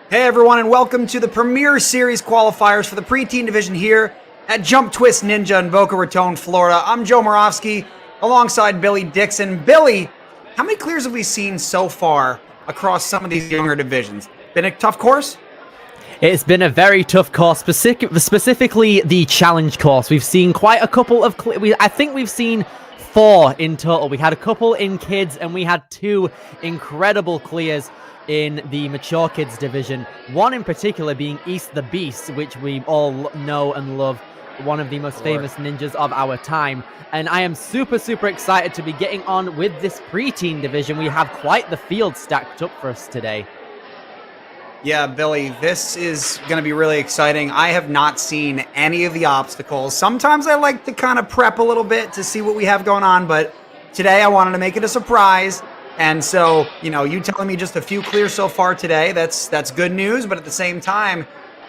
Hey everyone, and welcome to the Premier Series qualifiers for the preteen division here at JUMPTWIST Ninja in Boca Raton, Florida. I'm Joe Moravsky, alongside Billy Dixon. Billy, how many clears have we seen so far across some of these younger divisions? Been a tough course? It's been a very tough course, specifically the challenge course. We've seen quite a couple of I think we've seen 4 in total. We had a couple in kids, and we had 2 incredible clears in the mature kids division. One in particular being East the Beast, which we all know and love, one of the most famous ninjas of our time. And I am super excited to be getting on with this preteen division. We have quite the field stacked up for us today. Yeah, Billy, this is going to be really exciting. I have not seen any of the obstacles. Sometimes I like to kind of prep a little bit to see what we have going on, but today I wanted to make it a surprise. And so, you telling me just a few clears so far today, that's good news, but at the same time,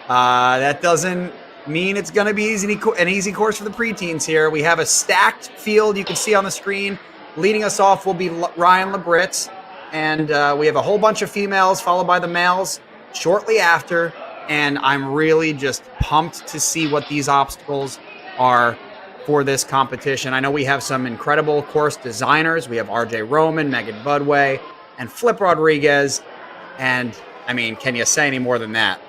that doesn't mean it's going to be an easy course for the preteens here. We have a stacked field you can see on the screen. Leading us off will be Ryan Labritz, and we have a whole bunch of females followed by the males shortly after, and I'm really just pumped to see what these obstacles are for this competition. I know we have some incredible course designers. We have RJ Roman, Megan Budway, and Flip Rodriguez, and I mean, can you say any more than that?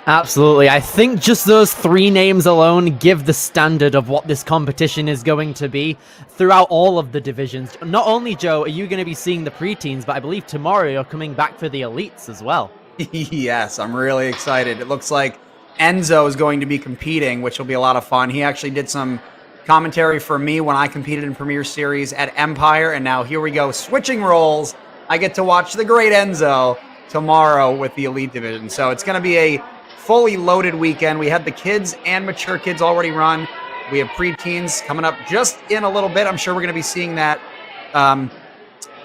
Absolutely. I think just those three names alone give the standard of what this competition is going to be throughout all of the divisions. Not only, Joe, are you going to be seeing the preteens, but I believe tomorrow you're coming back for the elites as well. Yes, I'm really excited. It looks like Enzo is going to be competing, which will be a lot of fun. He actually did some commentary for me when I competed in Premier Series at Empire, and now here we go, switching roles. I get to watch the great Enzo tomorrow with the Elite Division. So it's going to be a fully loaded weekend. We had the kids and mature kids already run. We have preteens coming up just in a little bit. I'm sure we're going to be seeing that,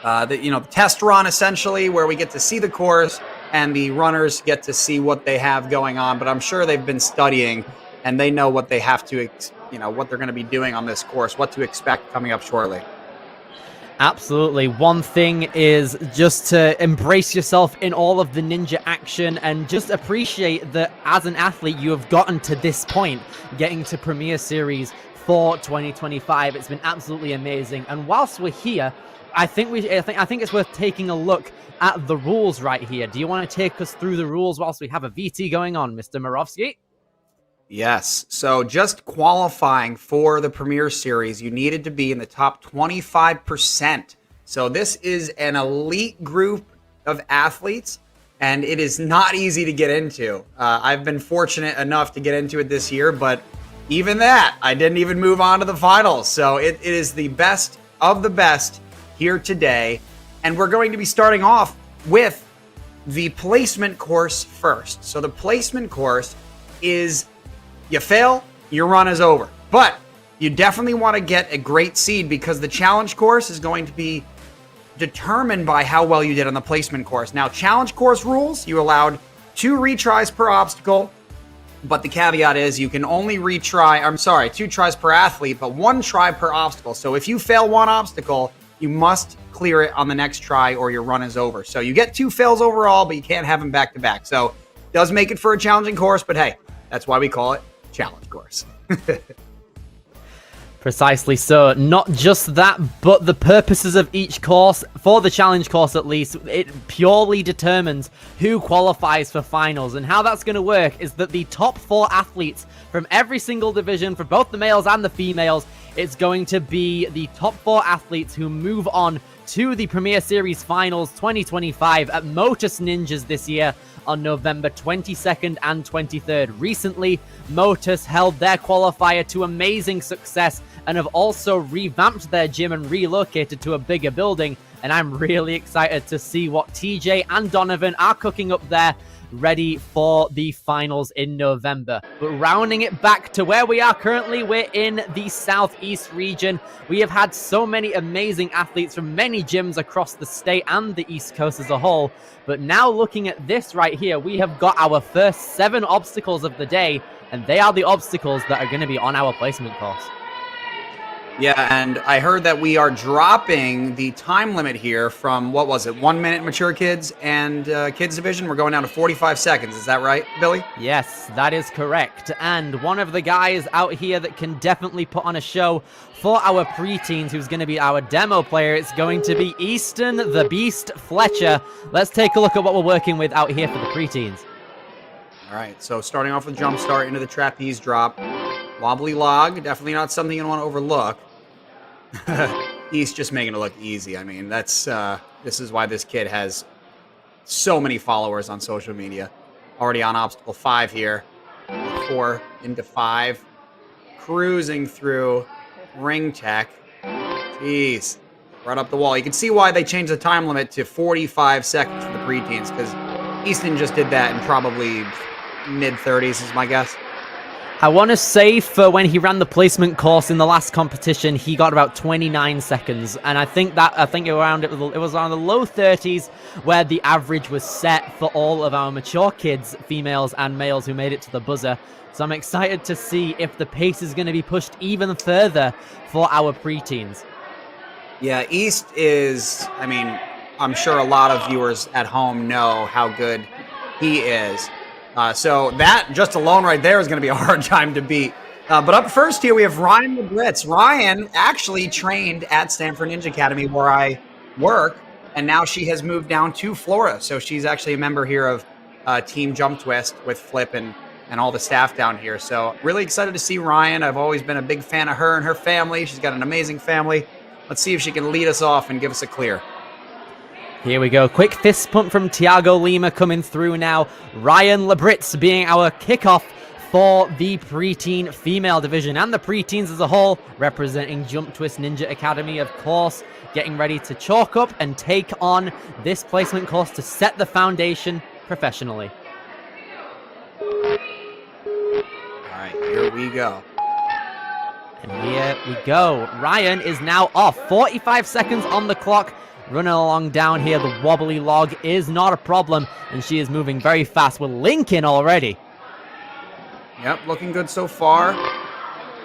the test run essentially, where we get to see the course and the runners get to see what they have going on. But I'm sure they've been studying and they know what they have to, what they're going to be doing on this course, what to expect coming up shortly. Absolutely. One thing is just to embrace yourself in all of the ninja action and just appreciate that as an athlete, you have gotten to this point, getting to Premier Series for 2025. It's been absolutely amazing. And whilst we're here, I think it's worth taking a look at the rules right here. Do you want to take us through the rules whilst we have a VT going on, Mr. Morovsky? Yes. So just qualifying for the Premier Series, you needed to be in the top 25%. So this is an elite group of athletes, and it is not easy to get into. I've been fortunate enough to get into it this year, but even that, I didn't even move on to the finals. So it is the best of the best here today. And we're going to be starting off with the placement course first. So the placement course is, you fail, your run is over. But you definitely want to get a great seed because the challenge course is going to be determined by how well you did on the placement course. Now, challenge course rules, you allowed 2 retries per obstacle, but the caveat is you can only 2 tries per athlete, but 1 try per obstacle. So if you fail 1 obstacle, you must clear it on the next try or your run is over. So you get 2 fails overall, but you can't have them back to back. So it does make it for a challenging course, but hey, that's why we call it challenge course. Precisely so. Not just that, but the purposes of each course, for the challenge course at least, it purely determines who qualifies for finals. And how that's going to work is that the top 4 athletes from every single division, for both the males and the females, it's going to be the top 4 athletes who move on to the Premier Series Finals 2025 at Motus Ninjas this year on November 22nd and 23rd. Recently, Motus held their qualifier to amazing success and have also revamped their gym and relocated to a bigger building. And I'm really excited to see what TJ and Donovan are cooking up there, ready for the finals in November. But rounding it back to where we are currently, we're in the Southeast region. We have had so many amazing athletes from many gyms across the state and the East Coast as a whole. But now looking at this right here, we have got our first 7 obstacles of the day, and they are the obstacles that are going to be on our placement course. Yeah, and I heard that we are dropping the time limit here from, 1 minute mature kids and kids division. We're going down to 45 seconds. Is that right, Billy? Yes, that is correct. And one of the guys out here that can definitely put on a show for our preteens, who's going to be our demo player, it's going to be Easton the Beast Fletcher. Let's take a look at what we're working with out here for the preteens. All right, so starting off with jump start into the trapeze drop. Wobbly log, definitely not something you want to overlook. He's just making it look easy. I mean, this is why this kid has so many followers on social media. Already on obstacle 5 here. 4 into 5. Cruising through ring tech. Jeez. Right up the wall. You can see why they changed the time limit to 45 seconds for the preteens, because Easton just did that in probably mid-30s is my guess. I want to say for when he ran the placement course in the last competition, he got about 29 seconds, and I think it was around the low 30s where the average was set for all of our mature kids, females and males who made it to the buzzer. So I'm excited to see if the pace is going to be pushed even further for our preteens. Yeah, East is, I mean, I'm sure a lot of viewers at home know how good he is. So that just alone right there is going to be a hard time to beat. But up first here, we have Ryan Labritz. Ryan actually trained at Stanford Ninja Academy where I work, and now she has moved down to Florida. So she's actually a member here of Team Jump Twist with Flip and all the staff down here. So really excited to see Ryan. I've always been a big fan of her and her family. She's got an amazing family. Let's see if she can lead us off and give us a clear. Here we go. Quick fist pump from Tiago Lima coming through now. Ryan Labritz being our kickoff for the preteen female division and the preteens as a whole, representing Jump Twist Ninja Academy, of course, getting ready to chalk up and take on this placement course to set the foundation professionally. All right, here we go. And here we go. Ryan is now off. 45 seconds on the clock. Running along down here. The wobbly log is not a problem. And she is moving very fast. We're linking already. Yep, looking good so far.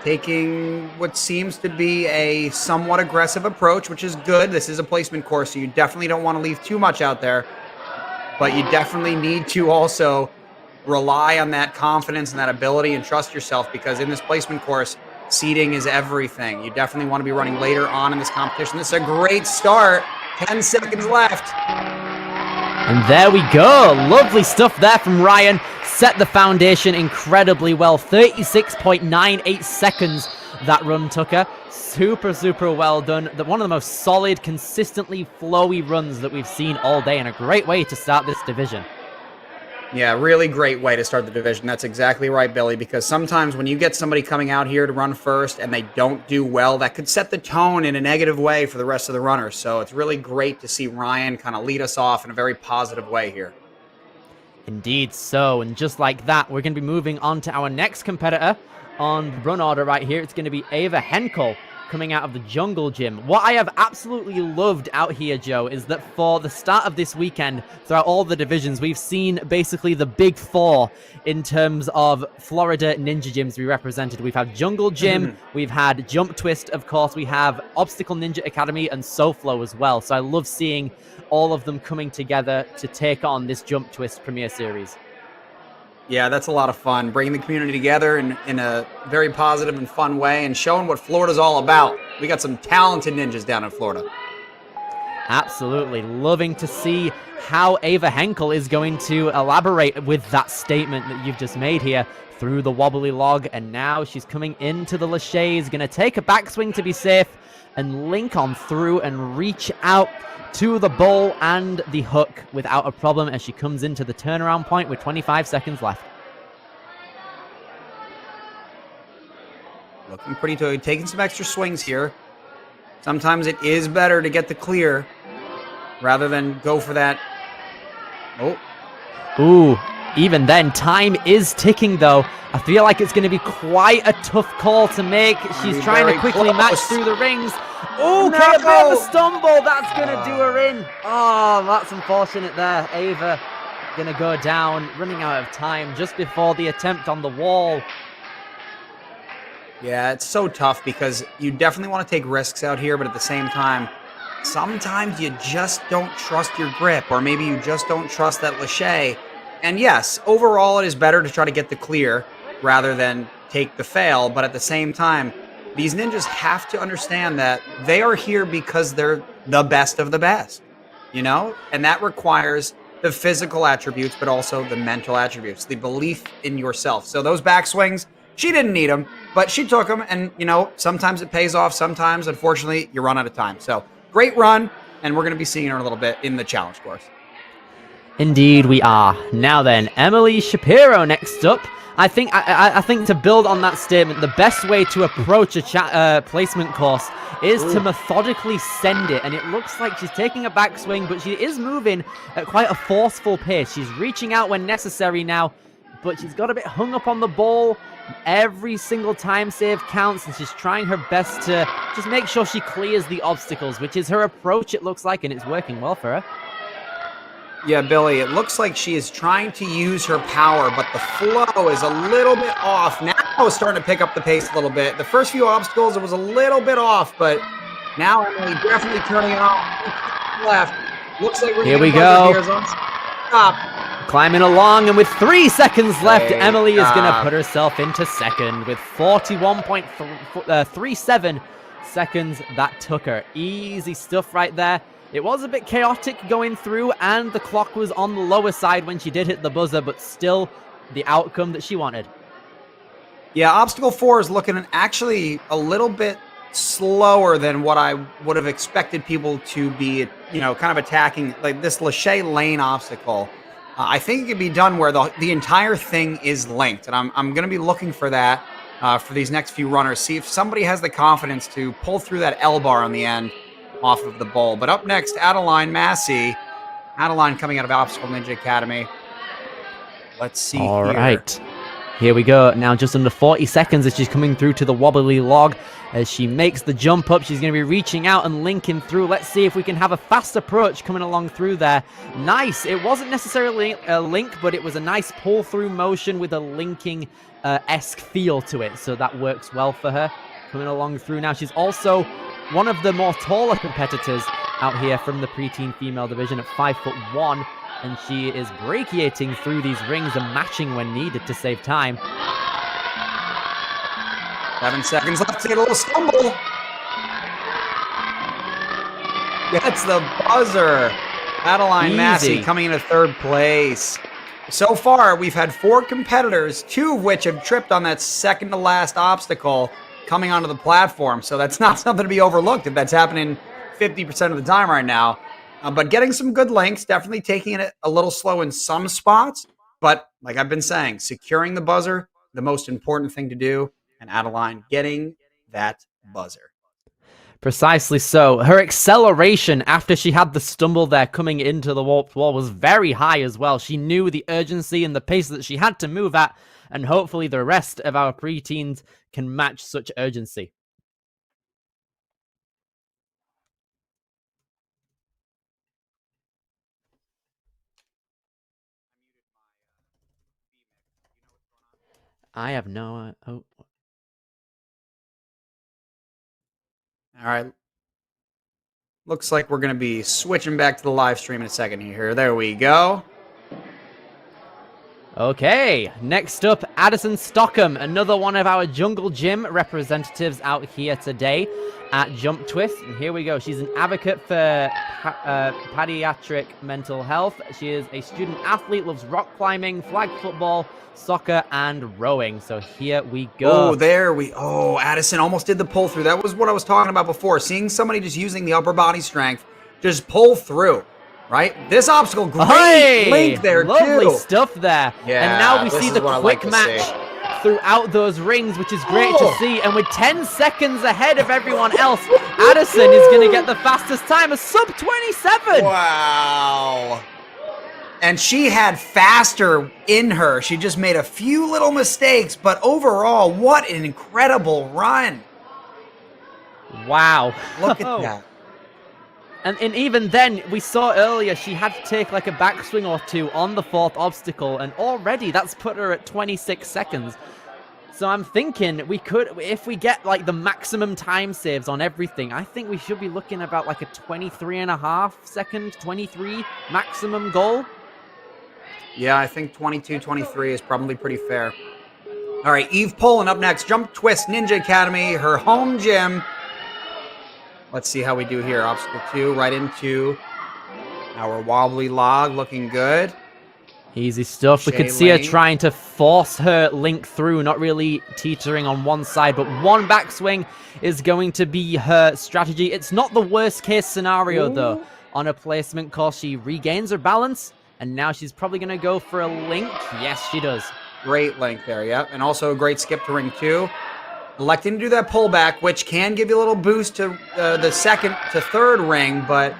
Taking what seems to be a somewhat aggressive approach, which is good. This is a placement course, so you definitely don't want to leave too much out there. But you definitely need to also rely on that confidence and that ability and trust yourself, because in this placement course, seeding is everything. You definitely want to be running later on in this competition. This is a great start. 10 seconds left. And there we go. Lovely stuff there from Ryan. Set the foundation incredibly well. 36.98 seconds that run took her. Super, super well done. One of the most solid, consistently flowy runs that we've seen all day, and a great way to start this division. Yeah, really great way to start the division. That's exactly right, Billy, because sometimes when you get somebody coming out here to run first and they don't do well, that could set the tone in a negative way for the rest of the runners. So it's really great to see Ryan kind of lead us off in a very positive way here. Indeed so, and just like that, we're going to be moving on to our next competitor on the run order right here. It's going to be Ava Henkel, coming out of the Jungle Gym. What I have absolutely loved out here, Joe, is that for the start of this weekend, throughout all the divisions, we've seen basically the big four in terms of Florida ninja gyms we represented. We've had Jungle Gym, we've had Jump Twist, of course, we have Obstacle Ninja Academy and SoFlo as well. So I love seeing all of them coming together to take on this Jump Twist Premier Series. Yeah, that's a lot of fun, bringing the community together in a very positive and fun way and showing what Florida's all about. We got some talented ninjas down in Florida. Absolutely. Loving to see how Ava Henkel is going to elaborate with that statement that you've just made here through the wobbly log. And now she's coming into the laches, going to take a backswing to be safe and link on through and reach out to the bowl and the hook without a problem as she comes into the turnaround point with 25 seconds left. Looking pretty good. Taking some extra swings here. Sometimes it is better to get the clear rather than go for that. Oh. Ooh, even then, time is ticking though. I feel like it's going to be quite a tough call to make. She's trying to quickly match through the rings. Oh, no. A bit of a stumble. That's going to do her in. Oh, that's unfortunate there. Ava going to go down, running out of time just before the attempt on the wall. Yeah, it's so tough because you definitely want to take risks out here, but at the same time, sometimes you just don't trust your grip, or maybe you just don't trust that lache. And yes, overall it is better to try to get the clear rather than take the fail, but at the same time, these ninjas have to understand that they are here because they're the best of the best, you know? And that requires the physical attributes, but also the mental attributes, the belief in yourself. So those backswings, she didn't need them, but she took them, and, you know, sometimes it pays off, sometimes, unfortunately, you run out of time. So great run, and we're going to be seeing her in a little bit in the challenge course. Indeed, we are. Now then, Emily Shapiro next up. I think to build on that statement, the best way to approach a placement course is to methodically send it. And it looks like she's taking a backswing, but she is moving at quite a forceful pace. She's reaching out when necessary now, but she's got a bit hung up on the ball. Every single time save counts, and she's trying her best to just make sure she clears the obstacles, which is her approach, it looks like, and it's working well for her. Yeah, Billy, it looks like she is trying to use her power, but the flow is a little bit off. Now it's starting to pick up the pace a little bit. The first few obstacles, it was a little bit off, but now Emily definitely turning it off. Left. Looks like we're here we go. Stop. Climbing along, and with 3 seconds left, Emily is going to put herself into second with 41.37 seconds that took her. Easy stuff right there. It was a bit chaotic going through, and the clock was on the lower side when she did hit the buzzer, but still the outcome that she wanted. Yeah, obstacle 4 is looking actually a little bit slower than what I would have expected people to be, kind of attacking, like this Lachey Lane obstacle. I think it could be done where the entire thing is linked, and I'm going to be looking for that for these next few runners. See if somebody has the confidence to pull through that L-bar on the end off of the bowl. But up next, Adeline Massey. Adeline coming out of Obstacle Ninja Academy. Let's see here. All right. Here we go. Now just under 40 seconds as she's coming through to the wobbly log. As she makes the jump up, she's going to be reaching out and linking through. Let's see if we can have a fast approach coming along through there. Nice. It wasn't necessarily a link, but it was a nice pull-through motion with a linking-esque feel to it. So that works well for her. Coming along through now. She's also one of the more taller competitors out here from the preteen female division at 5'1", and she is brachiating through these rings and matching when needed to save time. 7 seconds left to get a little stumble. Gets the buzzer. Adeline Massey coming into third place. So far, we've had 4 competitors, 2 of which have tripped on that second to last obstacle coming onto the platform. So that's not something to be overlooked if that's happening 50% of the time right now. But getting some good links, definitely taking it a little slow in some spots. But like I've been saying, securing the buzzer, the most important thing to do. And Adeline getting that buzzer. Precisely so. Her acceleration after she had the stumble there coming into the warped wall was very high as well. She knew the urgency and the pace that she had to move at, and hopefully the rest of our preteens can match such urgency. I have no... Oh. All right. Looks like we're going to be switching back to the live stream in a second here. There we go. Okay, next up, Addison Stockham, another one of our Jungle Gym representatives out here today at Jump Twist. And here we go. She's an advocate for pediatric mental health. She is a student athlete, loves rock climbing, flag football, soccer, and rowing. So here we go. Oh, Addison almost did the pull through. That was what I was talking about before. Seeing somebody just using the upper body strength, just pull through. Right? This obstacle, great link there, lovely too. Stuff there. Yeah, and now we see the quick match throughout those rings, which is great to see. And with 10 seconds ahead of everyone else, Addison is going to get the fastest time, a sub-27. Wow. And she had faster in her. She just made a few little mistakes, but overall, what an incredible run. Wow. Look at that. And even then, we saw earlier, she had to take like a backswing or two on the 4th obstacle, and already that's put her at 26 seconds. So I'm thinking we could, if we get like the maximum time saves on everything, I think we should be looking about like a 23.5 second, 23 maximum goal. Yeah, I think 22, 23 is probably pretty fair. All right, Eve Poland up next, Jump Twist Ninja Academy, her home gym. Let's see how we do here. Obstacle 2, right into our wobbly log, looking good. Easy stuff. We could see her trying to force her link through, not really teetering on one side, but one backswing is going to be her strategy. It's not the worst case scenario, though. On a placement course, she regains her balance And now she's probably going to go for a link. Yes, she does. Great link there, yep. And also a great skip to ring 2. Electing to do that pullback, which can give you a little boost to the second to third ring, but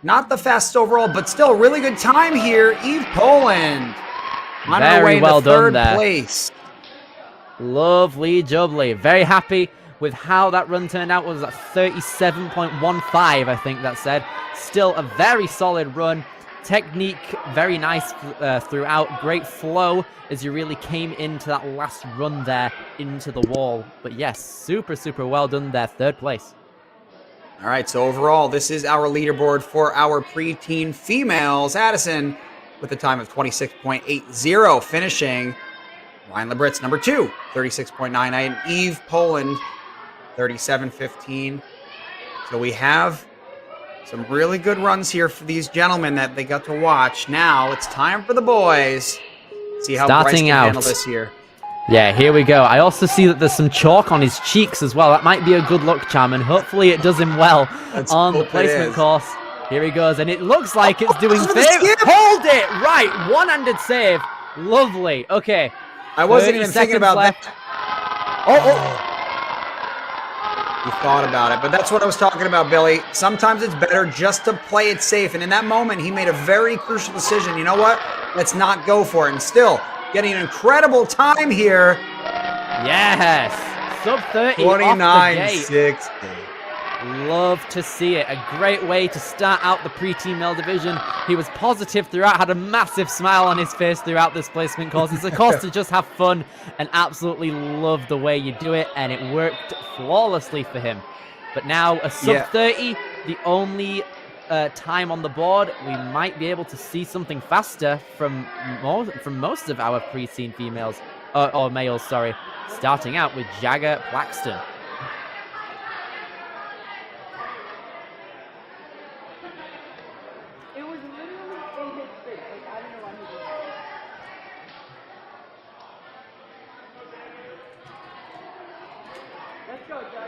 not the fastest overall, but still really good time here. Eve Poland on her way to third place. Lovely jubbly. Very happy with how that run turned out. Was at 37.15, I think that said. Still a very solid run. Technique very nice throughout. Great flow as you really came into that last run there into the wall. But yes, super, super well done there. Third place. All right, so overall, this is our leaderboard for our preteen females. Addison with a time of 26.80, finishing Ryan Labritz, number 2, 36.99. Eve Poland, 37.15. So we have some really good runs here for these gentlemen that they got to watch. Now it's time for the boys. See how Bryce can handle this here. Yeah, here we go. I also see that there's some chalk on his cheeks as well. That might be a good luck charm, and hopefully it does him well on the placement course. Here he goes, and it looks like it's doing favor. Hold it! Right, one-handed save. Lovely. Okay. I wasn't even thinking about that. You thought about it, but that's what I was talking about, Billy. Sometimes it's better just to play it safe, and in that moment, he made a very crucial decision. You know what? Let's not go for it, and still getting an incredible time here. Yes. Sub 30 29.60. Love to see it. A great way to start out the preteen male division. He was positive throughout, had a massive smile on his face throughout this placement course. It's a course to just have fun and absolutely love the way you do it, and it worked flawlessly for him. But now a sub 30, the only time on the board. We might be able to see something faster from most of our preteen females, or males, sorry. Starting out with Jagger Plaxton.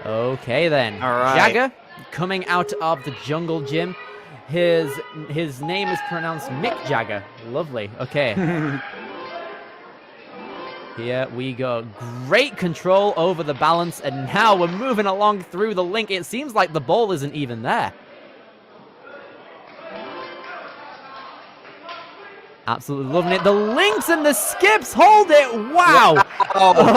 Okay then. All right. Jagger coming out of the jungle gym. His name is pronounced Mick Jagger. Lovely. Okay. Here we go. Great control over the balance, and now we're moving along through the link. It seems like the ball isn't even there. Absolutely loving it. The links and the skips. Hold it. Wow.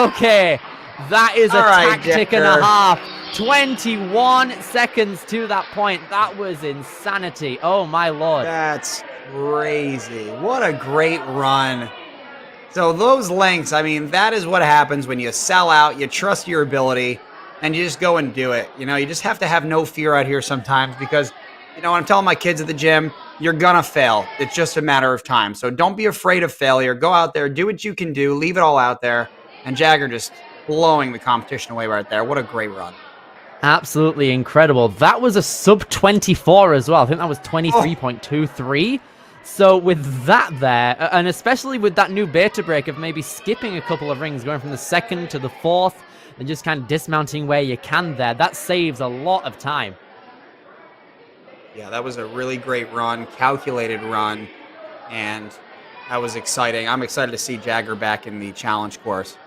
Okay. That is a tactic and a half. 21 seconds to that point. That was insanity. Oh, my Lord. That's crazy. What a great run. So those links, I mean, that is what happens when you sell out, you trust your ability, and you just go and do it. You know, you just have to have no fear out here sometimes because, you know, I'm telling my kids at the gym, you're going to fail. It's just a matter of time. So don't be afraid of failure. Go out there, do what you can do, leave it all out there. And Jagger just blowing the competition away right there. What a great run. Absolutely incredible. That was a sub 24 as well. I think that was 23.23. So with that there, and especially with that new beta break of maybe skipping a couple of rings, going from the second to the fourth, and just kind of dismounting where you can there, that saves a lot of time. Yeah, that was a really great run, calculated run, and that was exciting. I'm excited to see Jagger back in the challenge course.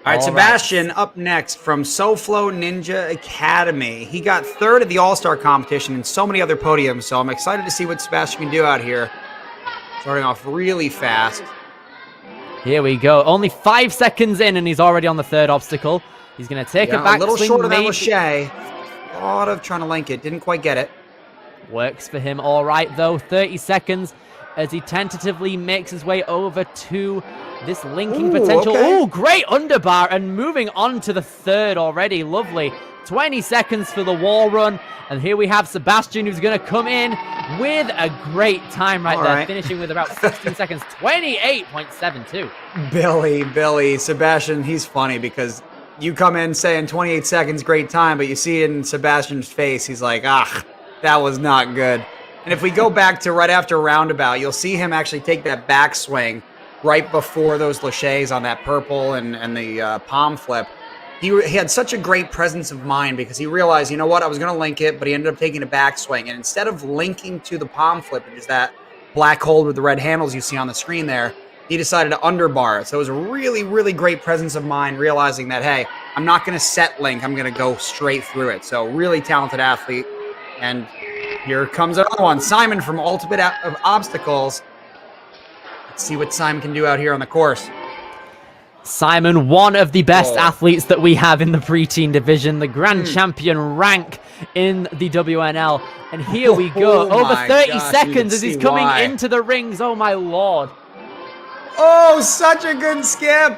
All right, Sebastian up next from SoFlo Ninja Academy. He got third at the All-Star competition and so many other podiums, so I'm excited to see what Sebastian can do out here. Starting off really fast. Here we go. Only 5 seconds in, and he's already on the third obstacle. He's going to take it back. A little short of that Lachey. Thought of trying to link it. Didn't quite get it. Works for him all right, though. 30 seconds as he tentatively makes his way over to this linking potential. Okay. Oh, great underbar, and moving on to the third already. Lovely. 20 seconds for the wall run. And here we have Sebastian, who's going to come in with a great time right there, finishing with about 16 seconds, 28.72. Billy, Sebastian, he's funny because you come in saying 28 seconds, great time, but you see it in Sebastian's face. He's like, that was not good. And if we go back to right after roundabout, you'll see him actually take that backswing right before those Lacheys on that purple and the palm flip. He had such a great presence of mind because he realized, you know what, I was going to link it, but he ended up taking a backswing. And instead of linking to the palm flip, which is that black hold with the red handles you see on the screen there, he decided to underbar it. So it was a really, really great presence of mind, realizing that, hey, I'm not going to set link. I'm going to go straight through it. So really talented athlete. And here comes another one. Simon from Ultimate Obstacles. Let's see what Simon can do out here on the course. Simon, one of the best athletes that we have in the preteen division, the grand champion rank in the WNL. And here we go. Over 30 seconds as he's coming into the rings. Oh, my Lord. Oh, such a good skip.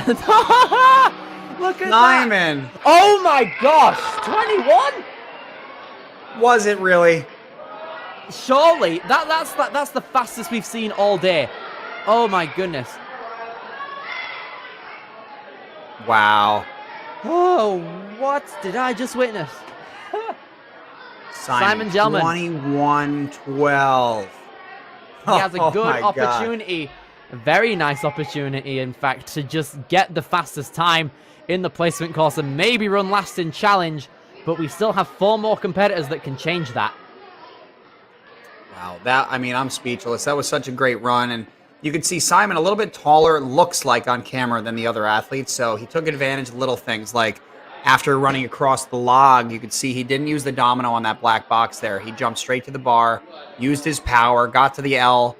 Look at Simon. That. Oh, my gosh. 21? Was it really? Surely. That's the fastest we've seen all day. Oh, my goodness. Wow. Oh, what did I just witness? Simon Gelman. 21-12. He has a good opportunity, a very nice opportunity, in fact, to just get the fastest time in the placement course and maybe run last in challenge, but we still have 4 more competitors that can change that. Wow, I'm speechless. That was such a great run, and you can see Simon a little bit taller, looks like on camera, than the other athletes, so he took advantage of little things like after running across the log, you could see he didn't use the domino on that black box there. He jumped straight to the bar, used his power, got to the L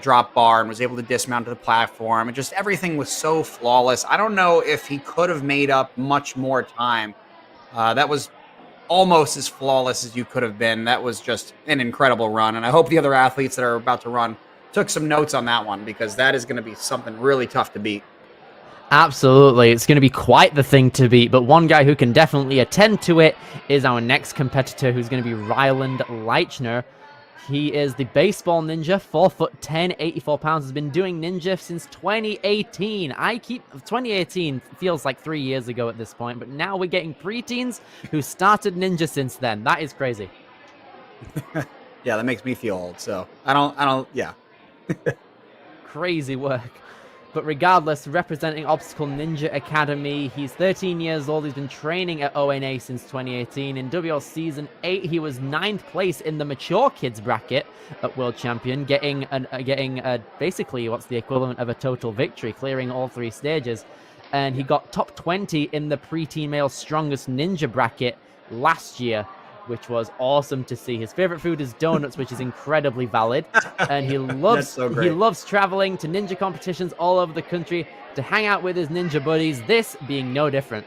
drop bar, and was able to dismount to the platform. And just everything was so flawless. I don't know if he could have made up much more time. That was almost as flawless as you could have been. That was just an incredible run. And I hope the other athletes that are about to run took some notes on that one, because that is going to be something really tough to beat. Absolutely. It's going to be quite the thing to beat, but one guy who can definitely attend to it is our next competitor, who's going to be Ryland Leichner. He is the baseball ninja, 4'10", 84 pounds, has been doing ninja since 2018. 2018 feels like 3 years ago at this point, but now we're getting preteens who started ninja since then. That is crazy. Yeah, that makes me feel old, so yeah. Crazy work. But regardless, representing Obstacle Ninja Academy, he's 13 years old. He's been training at ONA since 2018. In WL Season 8, he was 9th place in the mature kids bracket at World Champion, getting basically what's the equivalent of a total victory, clearing all 3 stages. And he got top 20 in the preteen male strongest ninja bracket last year, which was awesome to see. His favorite food is donuts, which is incredibly valid. And he loves he loves traveling to ninja competitions all over the country to hang out with his ninja buddies, this being no different.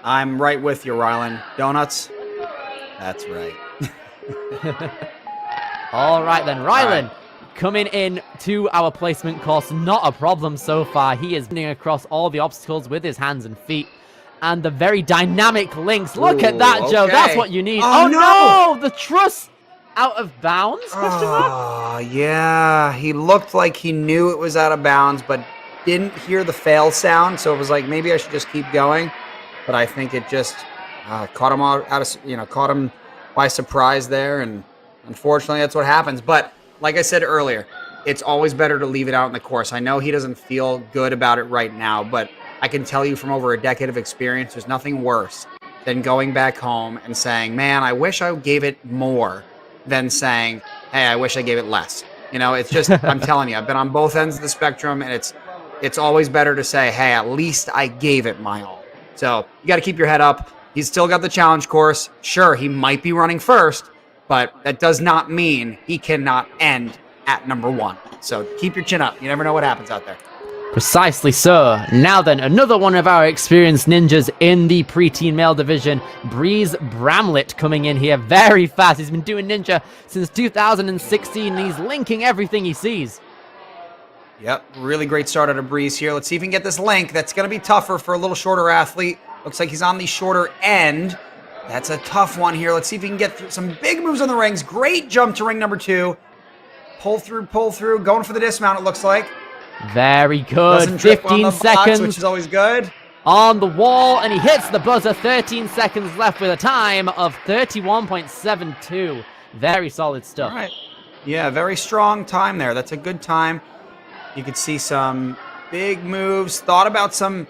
I'm right with you, Ryland. Donuts? That's right. All right then, Ryland. Coming in to our placement course, not a problem so far. He is running across all the obstacles with his hands and feet. And the very dynamic links. Look at that, Joe. That's what you need. Oh no! The truss out of bounds? Oh, yeah. He looked like he knew it was out of bounds, but didn't hear the fail sound. So it was like, maybe I should just keep going. But I think it just caught him caught him by surprise there. And unfortunately, that's what happens. But like I said earlier, it's always better to leave it out in the course. I know he doesn't feel good about it right now, but I can tell you from over a decade of experience, there's nothing worse than going back home and saying, man, I wish I gave it more, than saying, hey, I wish I gave it less. You know, it's just, I'm telling you, I've been on both ends of the spectrum, and it's always better to say, hey, at least I gave it my all. So you got to keep your head up. He's still got the challenge course. Sure, he might be running first, but that does not mean he cannot end at number 1. So keep your chin up. You never know what happens out there. Precisely so. Now then, another one of our experienced ninjas in the preteen male division, Breeze Bramlett, coming in here very fast. He's been doing ninja since 2016, and he's linking everything he sees. Yep, really great start out of Breeze here. Let's see if we can get this link. That's going to be tougher for a little shorter athlete. Looks like he's on the shorter end. That's a tough one here. Let's see if he can get through some big moves on the rings. Great jump to ring number 2. Pull through, going for the dismount, it looks like. Very good. 15 seconds. Box, which is always good. On the wall, and he hits the buzzer. 13 seconds left with a time of 31.72. Very solid stuff. All right. Yeah, very strong time there. That's a good time. You could see some big moves. Thought about some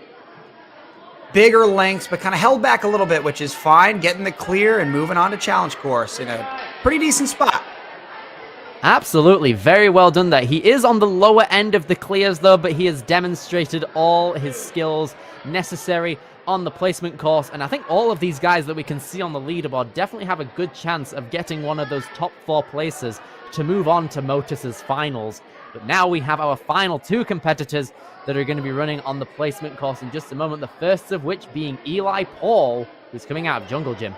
bigger lengths, but kind of held back a little bit, which is fine. Getting the clear and moving on to challenge course in a pretty decent spot. Absolutely, very well done there. He is on the lower end of the clears though, but he has demonstrated all his skills necessary on the placement course, and I think all of these guys that we can see on the leaderboard definitely have a good chance of getting one of those top 4 places to move on to Motus's finals. But now we have our final 2 competitors that are going to be running on the placement course in just a moment, the first of which being Eli Paul, who's coming out of Jungle Gym.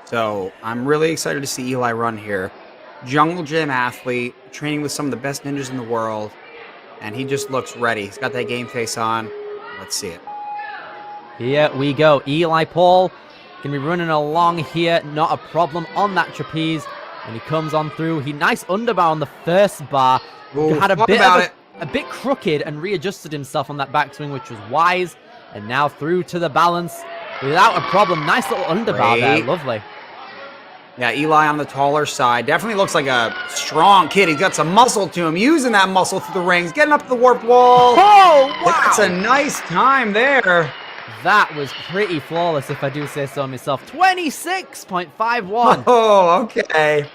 So I'm really excited to see Eli run here. Jungle Gym athlete, training with some of the best ninjas in the world, and he just looks ready. He's got that game face on. Let's see it. Here we go. Eli Paul can be running along here, not a problem on that trapeze, and he comes on through. He nice underbar on the first bar. Ooh, had a bit crooked and readjusted himself on that backswing, which was wise. And now through to the balance without a problem. Nice little underbar there. Lovely. Yeah, Eli on the taller side. Definitely looks like a strong kid. He's got some muscle to him. Using that muscle through the rings. Getting up to the warped wall. Oh, wow. That's a nice time there. That was pretty flawless, if I do say so myself. 26.51. Oh, okay.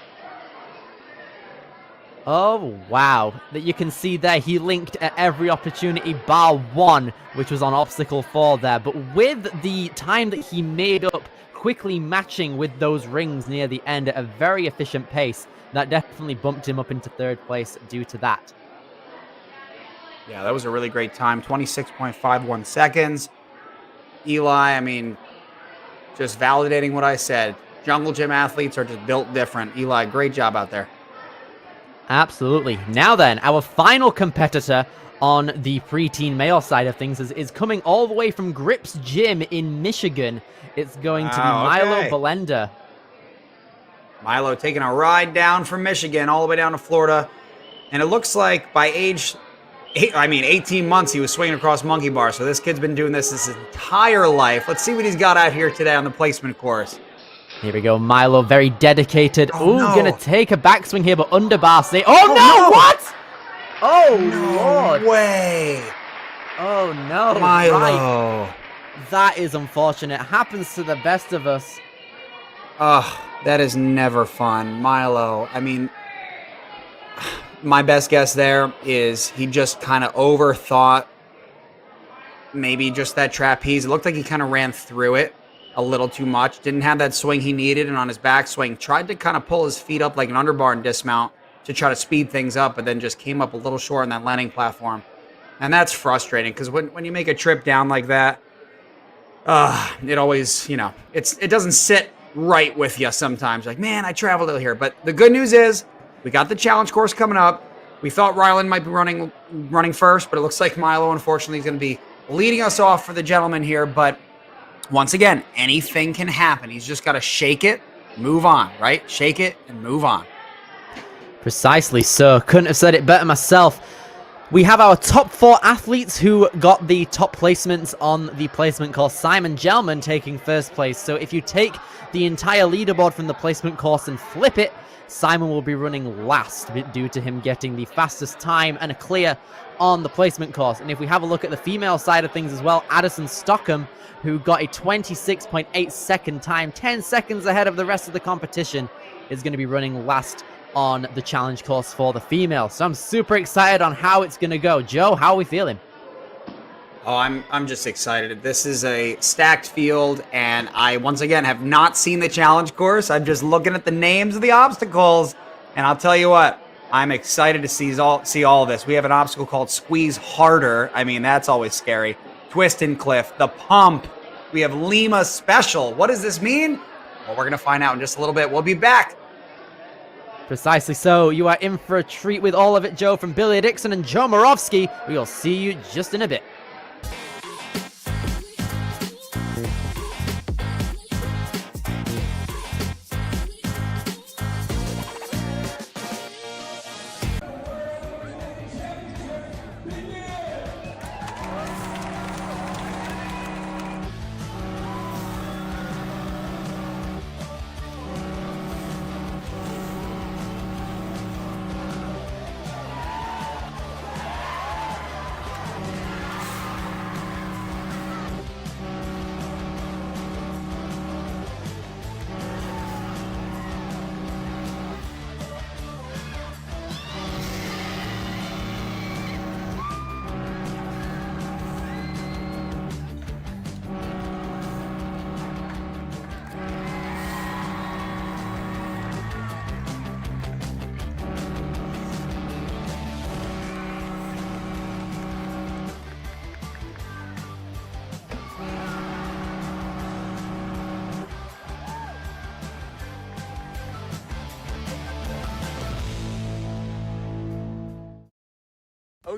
Oh, wow. That you can see there, he linked at every opportunity bar 1, which was on obstacle 4 there. But with the time that he made up, quickly matching with those rings near the end at a very efficient pace, that definitely bumped him up into 3rd place due to that. Yeah, that was a really great time. 26.51 seconds. Eli, I mean, just validating what I said. Jungle Gym athletes are just built different. Eli, great job out there. Absolutely. Now then, our final competitor on the preteen male side of things is coming all the way from Grips Gym in Michigan. It's going to be Milo Belenda. Milo taking a ride down from Michigan all the way down to Florida. And it looks like by 18 months, he was swinging across monkey bars. So this kid's been doing this his entire life. Let's see what he's got out here today on the placement course. Here we go. Milo, very dedicated. Oh, no. Gonna take a backswing here, but underbar stay. Oh, no! What? Oh, no Lord. Way. Oh, no. Milo. Right. That is unfortunate. Happens to the best of us. Ugh, that is never fun. Milo, I mean, my best guess there is he just kind of overthought maybe just that trapeze. It looked like he kind of ran through it a little too much. Didn't have that swing he needed, and on his backswing, tried to kind of pull his feet up like an underbar and dismount to try to speed things up, but then just came up a little short on that landing platform. And that's frustrating, because when you make a trip down like that, it always, it doesn't sit right with you sometimes. Like, man, I traveled out here. But the good news is we got the challenge course coming up. We thought Ryland might be running first, but it looks like Milo, unfortunately, is going to be leading us off for the gentleman here. But once again, anything can happen. He's just got to shake it, move on, right? Shake it and move on. Precisely so. Couldn't have said it better myself. We have our top 4 athletes who got the top placements on the placement course. Simon Gelman taking 1st place. So if you take the entire leaderboard from the placement course and flip it, Simon will be running last due to him getting the fastest time and a clear on the placement course. And if we have a look at the female side of things as well, Addison Stockham, who got a 26.8 second time, 10 seconds ahead of the rest of the competition, is going to be running last on the challenge course for the female. So I'm super excited on how it's going to go. Joe, how are we feeling? Oh, I'm just excited. This is a stacked field, and I, once again, have not seen the challenge course. I'm just looking at the names of the obstacles, and I'll tell you what, I'm excited to see all of this. We have an obstacle called Squeeze Harder. I mean, that's always scary. Twist and Cliff, the Pump. We have Lima Special. What does this mean? Well, we're going to find out in just a little bit. We'll be back. Precisely so. You are in for a treat with all of it, Joe, from Billy Dixon and Joe Moravsky. We'll see you just in a bit.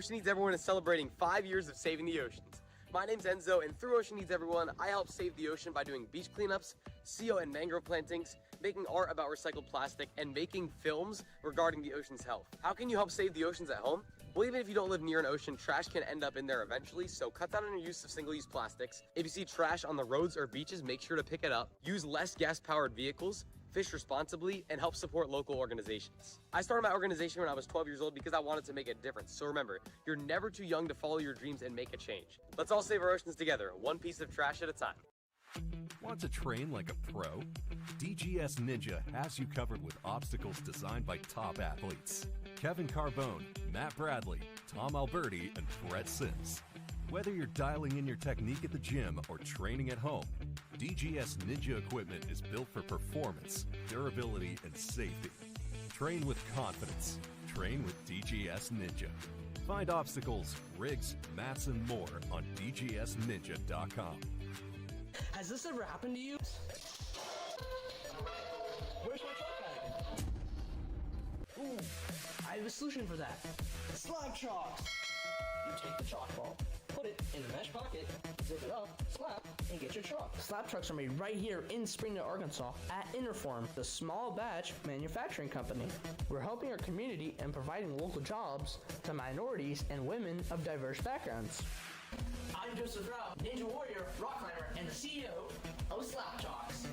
Ocean Needs Everyone is celebrating 5 years of saving the oceans. My name's Enzo, and through Ocean Needs Everyone, I help save the ocean by doing beach cleanups, seal and mangrove plantings, making art about recycled plastic, and making films regarding the ocean's health. How can you help save the oceans at home? Well, even if you don't live near an ocean, trash can end up in there eventually, so cut down on your use of single-use plastics. If you see trash on the roads or beaches, make sure to pick it up. Use less gas-powered vehicles, fish responsibly, and help support local organizations. I started my organization when I was 12 years old because I wanted to make a difference. So remember, you're never too young to follow your dreams and make a change. Let's all save our oceans together, one piece of trash at a time. Want to train like a pro? DGS Ninja has you covered with obstacles designed by top athletes. Kevin Carbone, Matt Bradley, Tom Alberti, and Brett Sims. Whether you're dialing in your technique at the gym or training at home, DGS Ninja equipment is built for performance, durability, and safety. Train with confidence. Train with DGS Ninja. Find obstacles, rigs, mats, and more on dgsninja.com. Has this ever happened to you? Where's my chalk bag? Ooh, I have a solution for that. Slab chalk! You take the chalk ball, put it in the mesh pocket, zip it up, slap, and get your chalk. Slab trucks are made right here in Springdale, Arkansas at Interform, the small batch manufacturing company. We're helping our community and providing local jobs to minorities and women of diverse backgrounds. I'm Joseph Rao, Ninja Warrior, Rock Climber, and the CEO of Slap Chalks.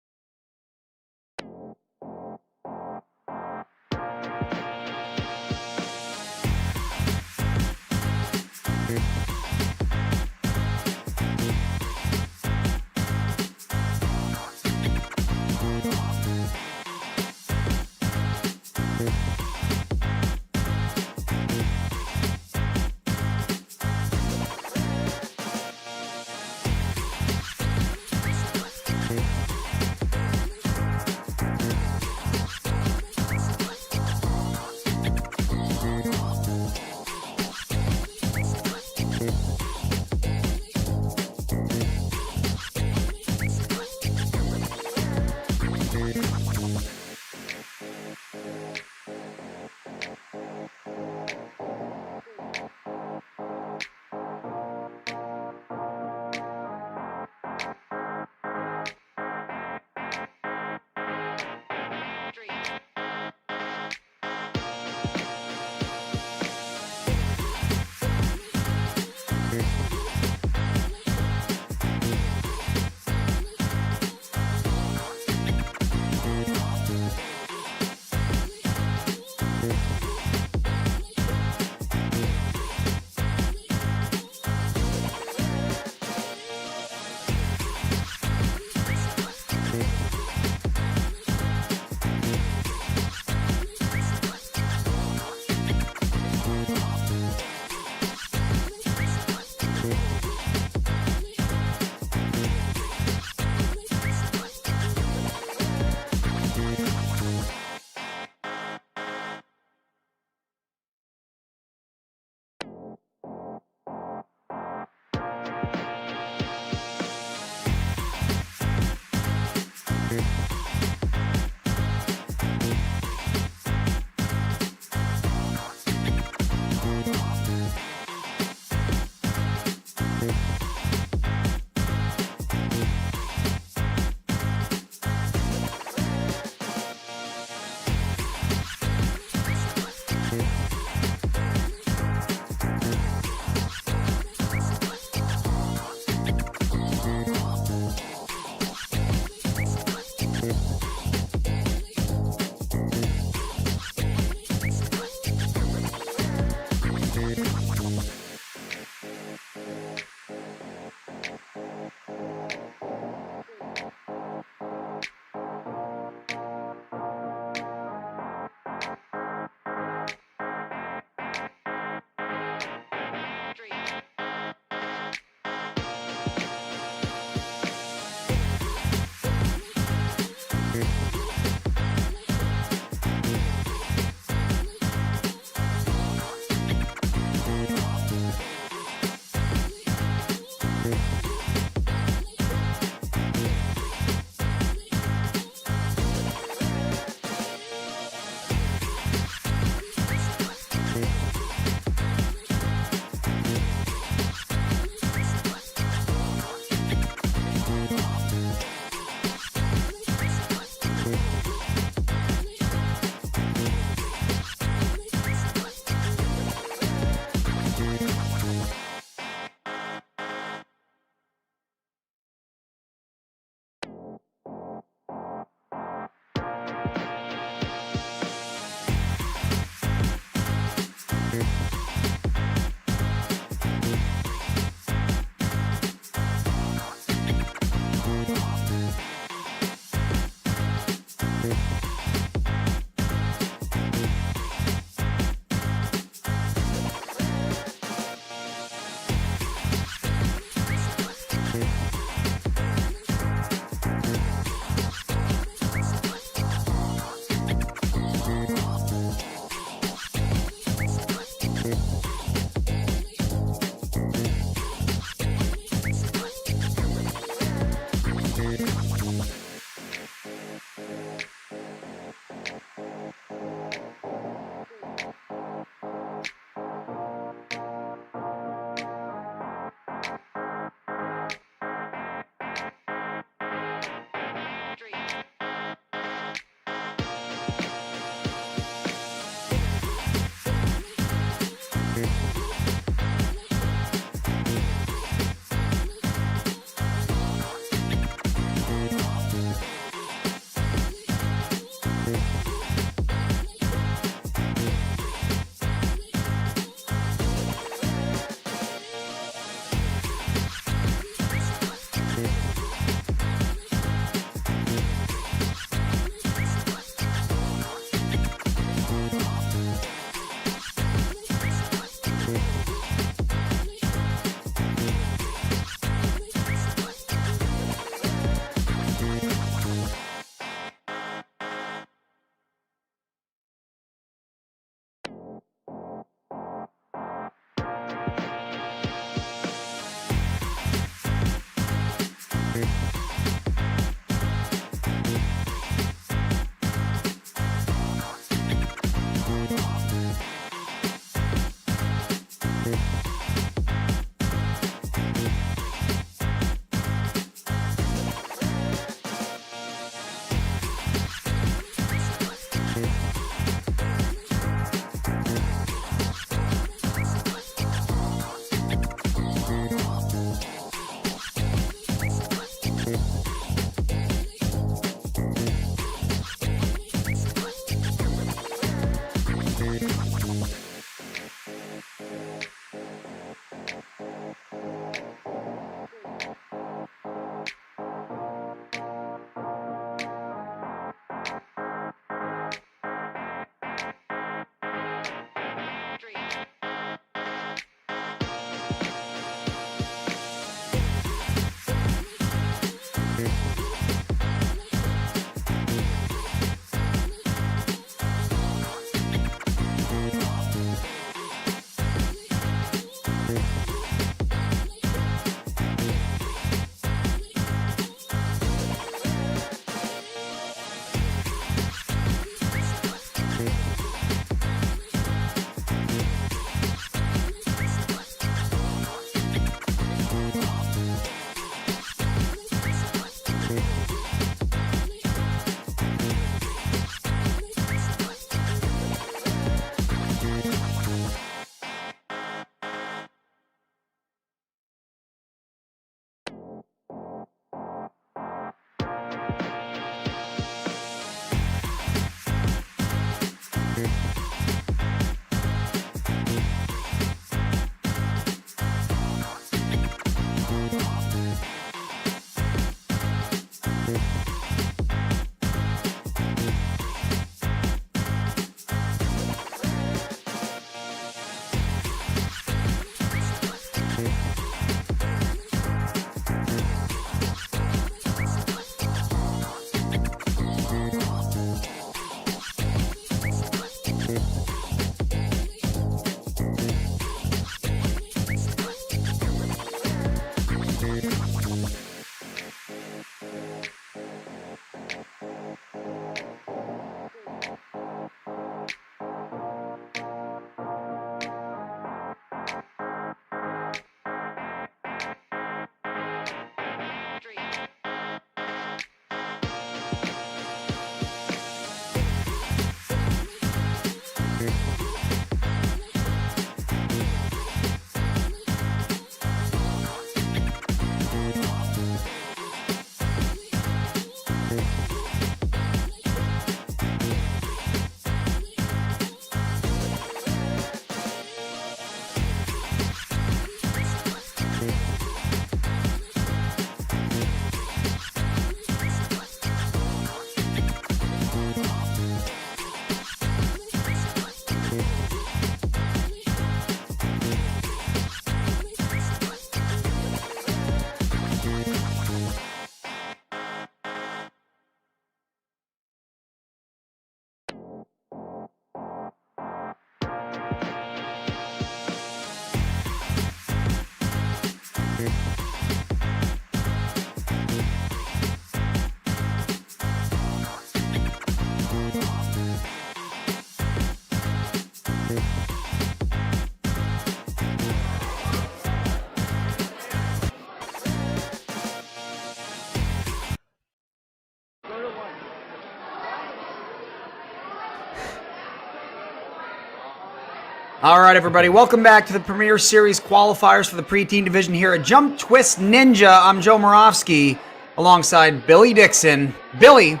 All right, everybody, welcome back to the Premier Series qualifiers for the preteen division here at Jump Twist Ninja. I'm Joe Moravsky alongside Billy Dixon. Billy,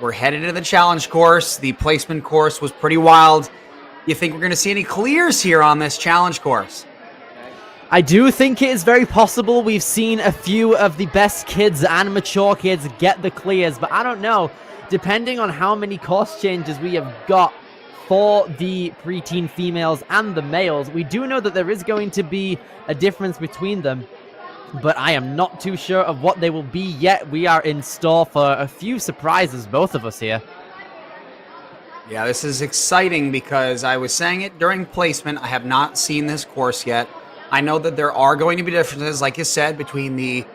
we're headed to the challenge course. The placement course was pretty wild. You think we're going to see any clears here on this challenge course? I do think it is very possible. We've seen a few of the best kids and mature kids get the clears, but I don't know. Depending on how many course changes we have got for the preteen females and the males, we do know that there is going to be a difference between them, but I am not too sure of what they will be yet. We are in store for a few surprises, both of us here. Yeah, this is exciting because I was saying it during placement. I have not seen this course yet. I know that there are going to be differences, like you said, between the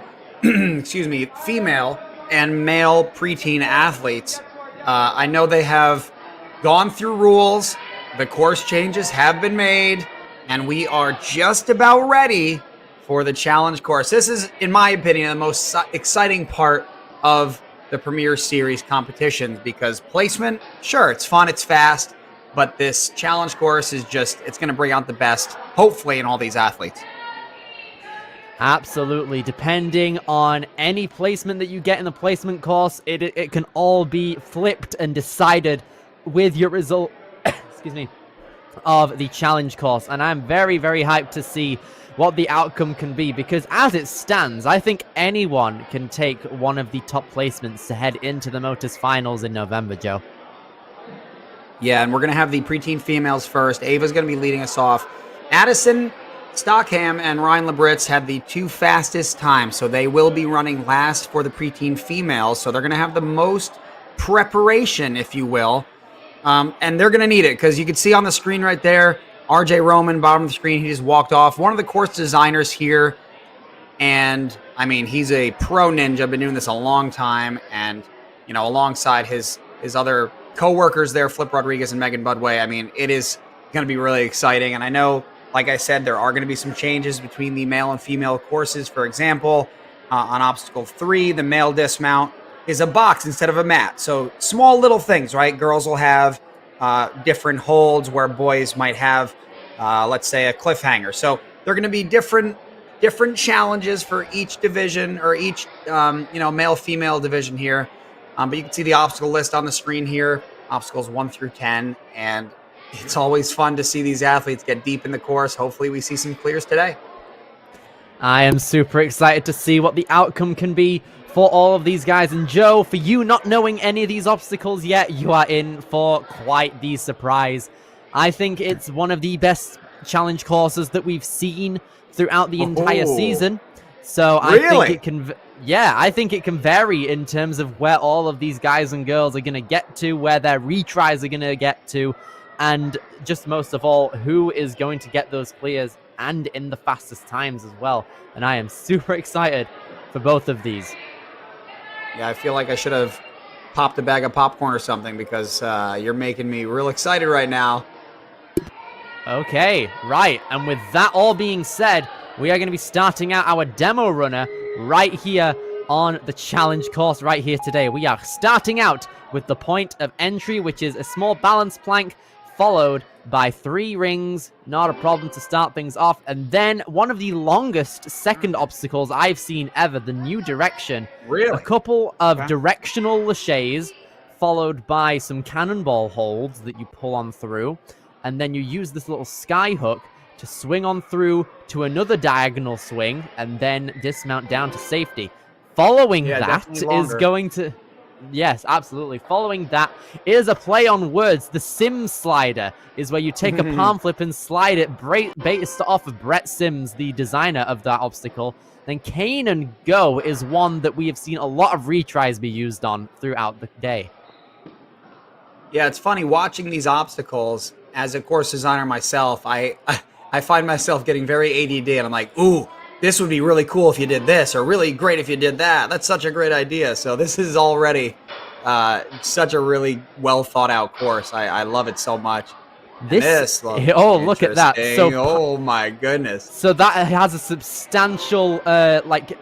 female and male preteen athletes. I know they have gone through rules, the course changes have been made, and we are just about ready for the challenge course. This is, in my opinion, the most exciting part of the Premier Series competition because placement, sure, it's fun, it's fast, but this challenge course is just, it's going to bring out the best, hopefully, in all these athletes. Absolutely. Depending on any placement that you get in the placement course, it can all be flipped and decided with your result, excuse me, of the challenge course. And I'm very, very hyped to see what the outcome can be because as it stands, I think anyone can take one of the top placements to head into the Motus Finals in November, Joe. Yeah, and we're going to have the preteen females first. Ava's going to be leading us off. Addison Stockham and Ryan Labritz had the two fastest times, so they will be running last for the preteen females, so they're going to have the most preparation, if you will. And they're going to need it because you can see on the screen right there, RJ Roman, bottom of the screen, he just walked off. One of the course designers here, and I mean, he's a pro ninja, been doing this a long time, and, you know, alongside his other co-workers there, Flip Rodriguez and Megan Budway, I mean, it is going to be really exciting. And I know, like I said, there are going to be some changes between the male and female courses. For example, on obstacle 3, the male dismount is a box instead of a mat. So small little things, right? Girls will have different holds where boys might have, let's say, a cliffhanger. So they're going to be different challenges for each division or each, male-female division here. But you can see the obstacle list on the screen here, obstacles 1 through 10. And it's always fun to see these athletes get deep in the course. Hopefully we see some clears today. I am super excited to see what the outcome can be for all of these guys. And Joe, for you not knowing any of these obstacles yet, you are in for quite the surprise. I think it's one of the best challenge courses that we've seen throughout the entire season. So I think it can, I think it can vary in terms of where all of these guys and girls are going to get to, where their retries are going to get to, and just most of all, who is going to get those clears and in the fastest times as well. And I am super excited for both of these. Yeah, I feel like I should have popped a bag of popcorn or something because you're making me real excited right now. Okay, right. And with that all being said, we are going to be starting out our demo runner right here on the challenge course right here today. We are starting out with the point of entry, which is a small balance plank, followed by 3 rings, not a problem to start things off. And then one of the longest second obstacles I've seen ever, the new direction. Really? A couple of directional laches, followed by some cannonball holds that you pull on through. And then you use this little sky hook to swing on through to another diagonal swing, and then dismount down to safety. Following that is going to... Yes, absolutely. Following that is a play on words. The Sim slider is where you take a palm flip and slide it based off of Brett Sims, the designer of that obstacle. Then Cane and Go is one that we have seen a lot of retries be used on throughout the day. Yeah, it's funny watching these obstacles. As a course designer myself, I find myself getting very ADD, and I'm like, ooh, this would be really cool if you did this, or really great if you did that. That's such a great idea. So this is already such a really well thought out course. I love it so much. This look at that. So, oh my goodness. So that has a substantial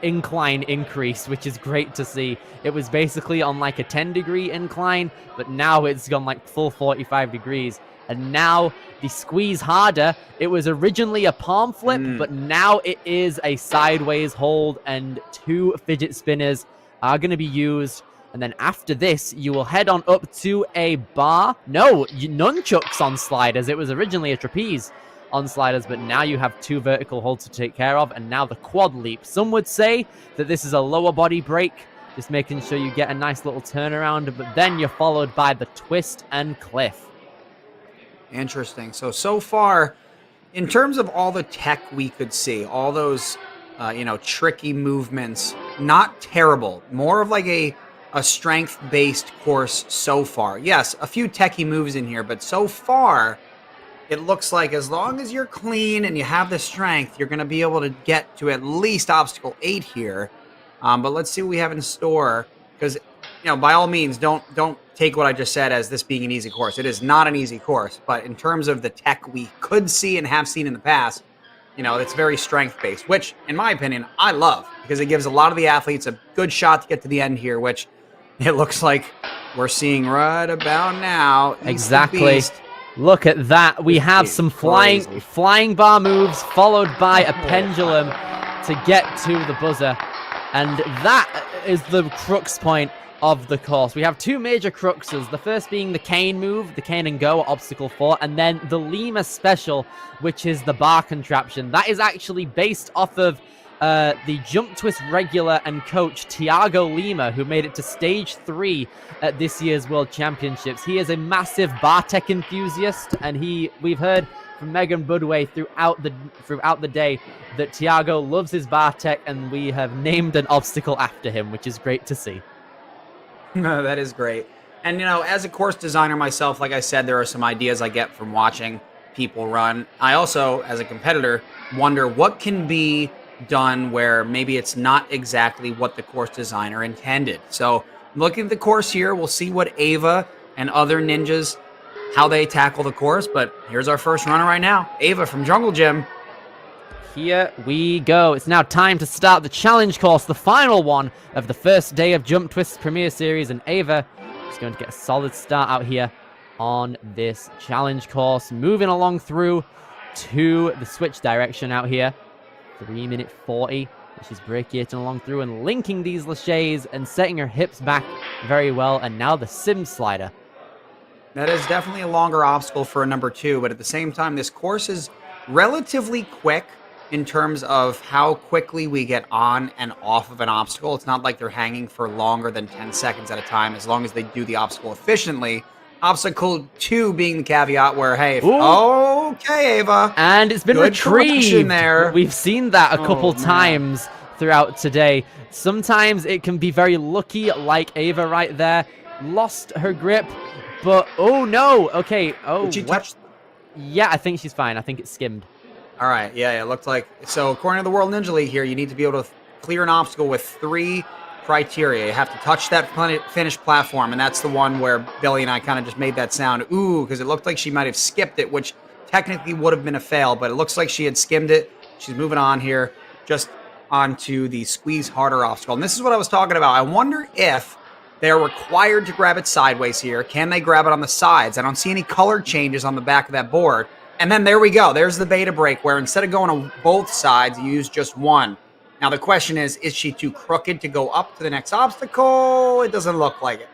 incline increase, which is great to see. It was basically on like a 10-degree incline, but now it's gone like full 45 degrees. And now the squeeze harder. It was originally a palm flip, but now it is a sideways hold, and 2 fidget spinners are going to be used. And then after this, you will head on up to a bar. No, nunchucks on sliders. It was originally a trapeze on sliders, but now you have 2 vertical holds to take care of, and now the quad leap. Some would say that this is a lower body break, just making sure you get a nice little turnaround, but then you're followed by the twist and cliff. Interesting. So far, in terms of all the tech we could see, all those, tricky movements, not terrible. More of like a strength-based course so far. Yes, a few techie moves in here, but so far, it looks like as long as you're clean and you have the strength, you're going to be able to get to at least obstacle 8 here. But let's see what we have in store, because, by all means, don't take what I just said as this being an easy course. It is not an easy course, but in terms of the tech we could see and have seen in the past, it's very strength-based, which, in my opinion, I love, because it gives a lot of the athletes a good shot to get to the end here, which it looks like we're seeing right about now. Exactly. Look at that. We have some flying bar moves followed by a pendulum to get to the buzzer. And that is the crux point of the course. We have 2 major cruxes. The first being the cane move, the cane and go, obstacle 4, and then the Lima special, which is the bar contraption. That is actually based off of the Jump Twist regular and coach Tiago Lima, who made it to stage 3 at this year's World Championships. He is a massive bar tech enthusiast, and we've heard from Megan Budway throughout the day that Tiago loves his bar tech, and we have named an obstacle after him, which is great to see. That is great. And, as a course designer myself, like I said, there are some ideas I get from watching people run. I also, as a competitor, wonder what can be done where maybe it's not exactly what the course designer intended. So looking at the course here, we'll see what Ava and other ninjas, how they tackle the course. But here's our first runner right now, Ava from Jungle Gym. Here we go. It's now time to start the challenge course, the final one of the first day of Jump Twist Premier Series, and Ava is going to get a solid start out here on this challenge course. Moving along through to the switch direction out here. 3-minute 40. She's brachiating along through and linking these laches and setting her hips back very well. And now the sim slider. That is definitely a longer obstacle for a number 2, but at the same time, this course is relatively quick in terms of how quickly we get on and off of an obstacle. It's not like they're hanging for longer than 10 seconds at a time, as long as they do the obstacle efficiently. Obstacle 2 being the caveat where, hey, okay, Ava. And it's been good retrieved. There. We've seen that a couple times throughout today. Sometimes it can be very lucky, like Ava right there. Lost her grip, but oh no. Okay. Oh, did she touch? Yeah, I think she's fine. I think it's skimmed. All right. Yeah, it looked like. So according to the World Ninja League here, you need to be able to clear an obstacle with 3 criteria. You have to touch that finished platform, and that's the one where Billy and I kind of just made that sound, ooh, because it looked like she might have skipped it, which technically would have been a fail, but it looks like she had skimmed it. She's moving on here, just onto the squeeze harder obstacle. And this is what I was talking about. I wonder if they're required to grab it sideways here. Can they grab it on the sides? I don't see any color changes on the back of that board. And then there we go. There's the beta break where instead of going on both sides, you use just one. Now the question is she too crooked to go up to the next obstacle? It doesn't look like it.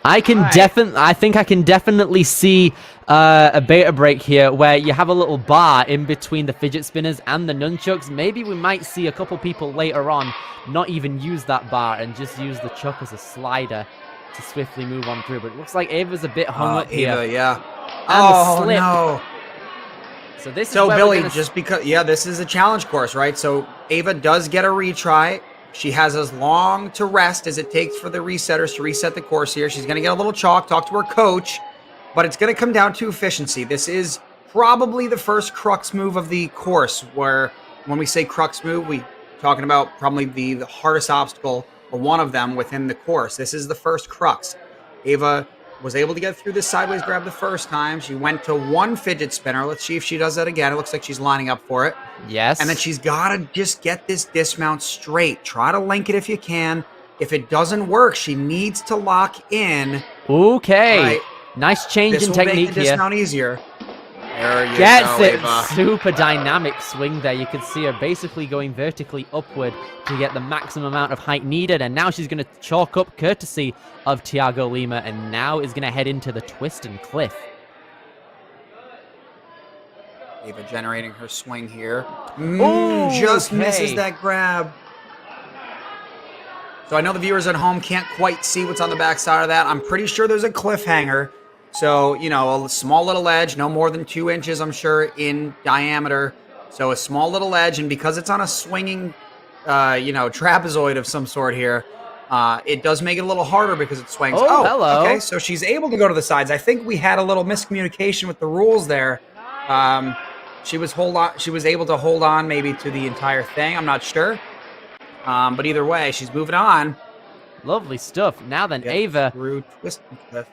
I think I can definitely see a beta break here where you have a little bar in between the fidget spinners and the nunchucks. Maybe we might see a couple people later on not even use that bar and just use the chuck as a slider to swiftly move on through. But it looks like Ava's a bit hung up here. Ava, yeah. And the slip. No. So this is Billy, just because, this is a challenge course, right? So Ava does get a retry. She has as long to rest as it takes for the resetters to reset the course here. She's going to get a little chalk, talk to her coach, but it's going to come down to efficiency. This is probably the first crux move of the course, where when we say crux move, we talking about probably the hardest obstacle or one of them within the course. This is the first crux. Ava was able to get through this sideways grab the first time. She went to 1 fidget spinner. Let's see if she does that again. It looks like she's lining up for it. Yes. And then she's got to just get this dismount straight. Try to link it if you can. If it doesn't work, she needs to lock in. Okay. Right. Nice change This in will technique make the here. dismount easier. There you Gets go, it. Ava. Super dynamic swing there. You can see her basically going vertically upward to get the maximum amount of height needed. And now she's going to chalk up courtesy of Tiago Lima. And now is going to head into the twist and cliff. Ava generating her swing here. Ooh, Just okay. misses that grab. So I know the viewers at home can't quite see what's on the backside of that. I'm pretty sure there's a cliffhanger. So, you know, a small little edge, no more than 2 inches, I'm sure, in diameter. So a small little edge, and because it's on a swinging, you know, trapezoid of some sort here, it does make it a little harder because it swings. Oh, hello. Okay, so she's able to go to the sides. I think we had a little miscommunication with the rules there. She was able to hold on maybe to the entire thing. I'm not sure. But either way, she's moving on. Lovely stuff. Now then, Get Ava. through twist and cliff.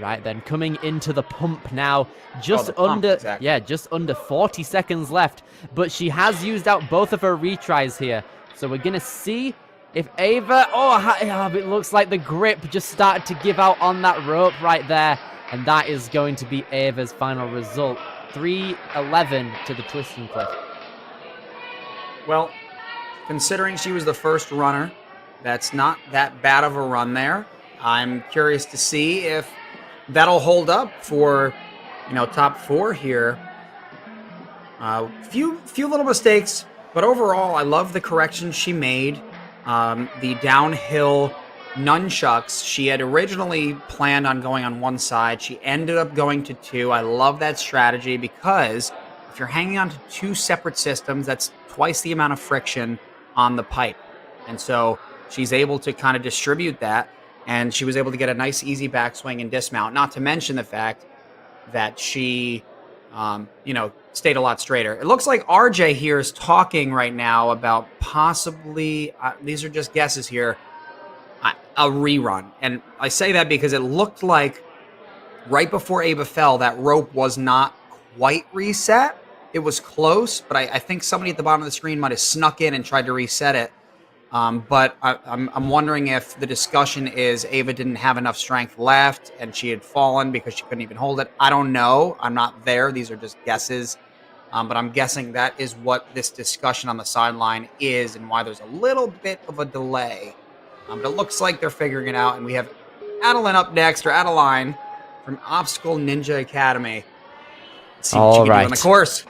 Right then, coming into the pump now, just the pump, under, exactly. yeah, just under 40 seconds left. But she has used out both of her retries here, so we're gonna see if Ava. Oh, it looks like the grip just started to give out on that rope right there, and that is going to be Ava's final result. 3:11 to the twist and cliff. Well, considering she was the first runner, that's not that bad of a run there. I'm curious to see if that'll hold up for, you know, top 4 here. Few little mistakes, but overall, I love the corrections she made. The downhill nunchucks, she had originally planned on going on one side. She ended up going to 2. I love that strategy because if you're hanging on to 2 separate systems, that's twice the amount of friction on the pipe. And so she's able to kind of distribute that. And she was able to get a nice, easy backswing and dismount. Not to mention the fact that she, you know, stayed a lot straighter. It looks like RJ here is talking right now about possibly, these are just guesses here, a rerun. And I say that because it looked like right before Ava fell, that rope was not quite reset. It was close, but I think somebody at the bottom of the screen might have snuck in and tried to reset it. But I'm wondering if the discussion is Ava didn't have enough strength left and she had fallen because she couldn't even hold it. I don't know. I'm not there. These are just guesses. But I'm guessing that is what this discussion on the sideline is and why there's a little bit of a delay. But it looks like they're figuring it out. And we have Adeline up next, or Adeline from Obstacle Ninja Academy. Let's see what she can do on the course.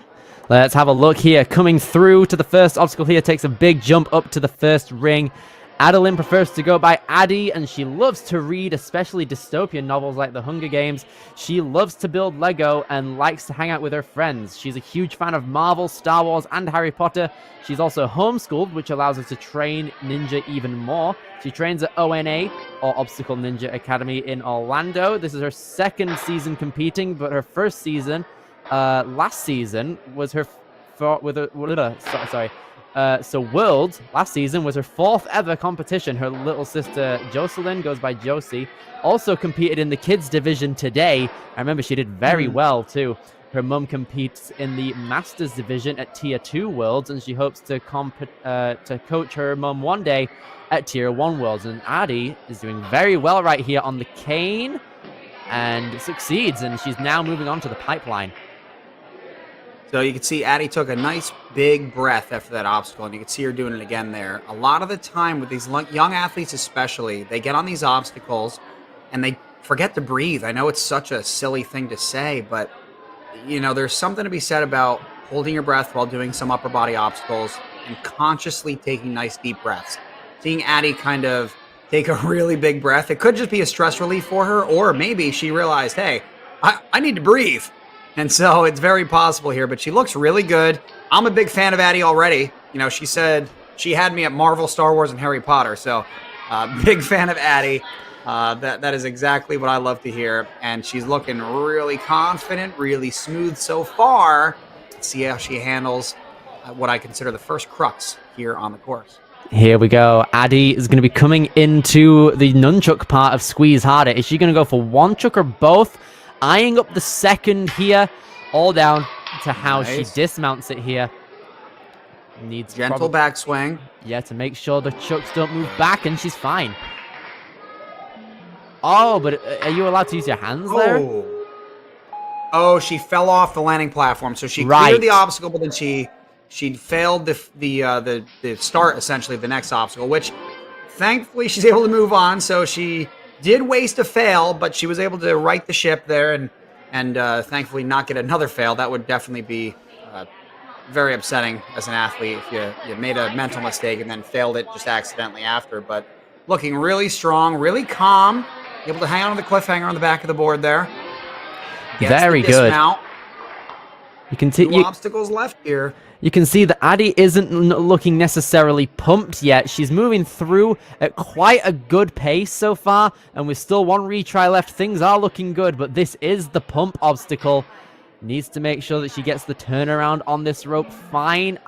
Let's have a look here. Coming through to the first obstacle here, takes a big jump up to the first ring. Adeline prefers to go by Addie, and she loves to read, especially dystopian novels like The Hunger Games. She loves to build Lego and likes to hang out with her friends. She's a huge fan of Marvel, Star Wars, and Harry Potter. She's also homeschooled, which allows her to train ninja even more. She trains at ONA, or Obstacle Ninja Academy, in Orlando. This is her 2nd season competing, but her 1st season last season was her so Worlds last season was her 4th ever competition. Her little sister Jocelyn goes by Josie, also competed in the kids division today. I remember she did very well too. Her mum competes in the masters division at tier 2 Worlds, and she hopes to coach her mum one day at tier 1 Worlds. And Addie is doing very well right here on the cane and succeeds, and she's now moving on to the pipeline. So you can see Addie took a nice big breath after that obstacle, and you can see her doing it again there. A lot of the time with these young athletes especially, they get on these obstacles and they forget to breathe. I know it's such a silly thing to say, but you know, there's something to be said about holding your breath while doing some upper body obstacles and consciously taking nice deep breaths. Seeing Addie kind of take a really big breath, it could just be a stress relief for her, or maybe she realized, hey, I need to breathe. And so it's very possible here, but she looks really good. I'm a big fan of Addie already. You know, she said she had me at Marvel, Star Wars, and Harry Potter. So big fan of Addie. That is exactly what I love to hear. And she's looking really confident, really smooth so far. Let's see how she handles what I consider the first crux here on the course. Here we go. Addie is going to be coming into the nunchuck part of Squeeze Harder. Is she going to go for one chuck or both? Eyeing up the second here, all down to how she dismounts it here. Needs gentle backswing. Yeah, to make sure the chucks don't move back, and she's fine. Oh, but are you allowed to use your hands there? Oh, she fell off the landing platform, so she cleared the obstacle, but then she failed the start essentially of the next obstacle, which thankfully she's able to move on. So she did waste a fail, but she was able to right the ship there and thankfully not get another fail. That would definitely be very upsetting as an athlete if you made a mental mistake and then failed it just accidentally after. But looking really strong, really calm, able to hang on to the cliffhanger on the back of the board there. Very good. You can see obstacles left here. You can see that Addie isn't looking necessarily pumped yet. She's moving through at quite a good pace so far, and with still one retry left, things are looking good, but this is the pump obstacle. Needs to make sure that she gets the turnaround on this rope fine.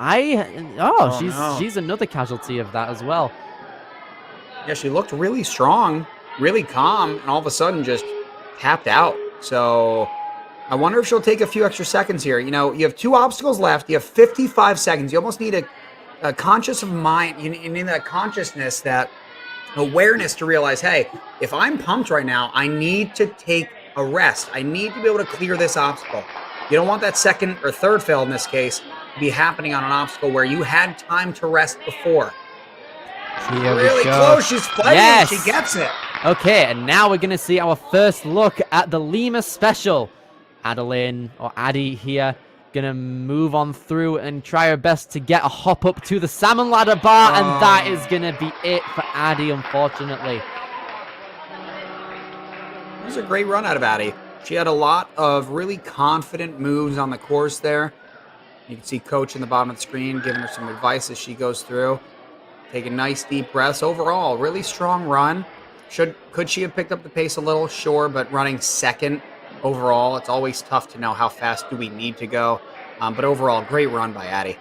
She's another casualty of that as well. Yeah, she looked really strong, really calm, and all of a sudden just tapped out. So I wonder if she'll take a few extra seconds here. You know, you have 2 obstacles left. You have 55 seconds. You almost need a conscious of mind. You need that consciousness, that awareness to realize, hey, if I'm pumped right now, I need to take a rest. I need to be able to clear this obstacle. You don't want that second or third fail in this case to be happening on an obstacle where you had time to rest before. Really close. She's fighting. Yes. She gets it. Okay, and now we're going to see our first look at the Lima special. Addie here, going to move on through and try her best to get a hop up to the salmon ladder bar, and that is going to be it for Addie, unfortunately. It was a great run out of Addie. She had a lot of really confident moves on the course there. You can see Coach in the bottom of the screen giving her some advice as she goes through. Taking nice deep breaths. Overall, really strong run. Could she have picked up the pace a little? Sure, but running second overall, it's always tough to know how fast do we need to go. But overall, great run by Addie.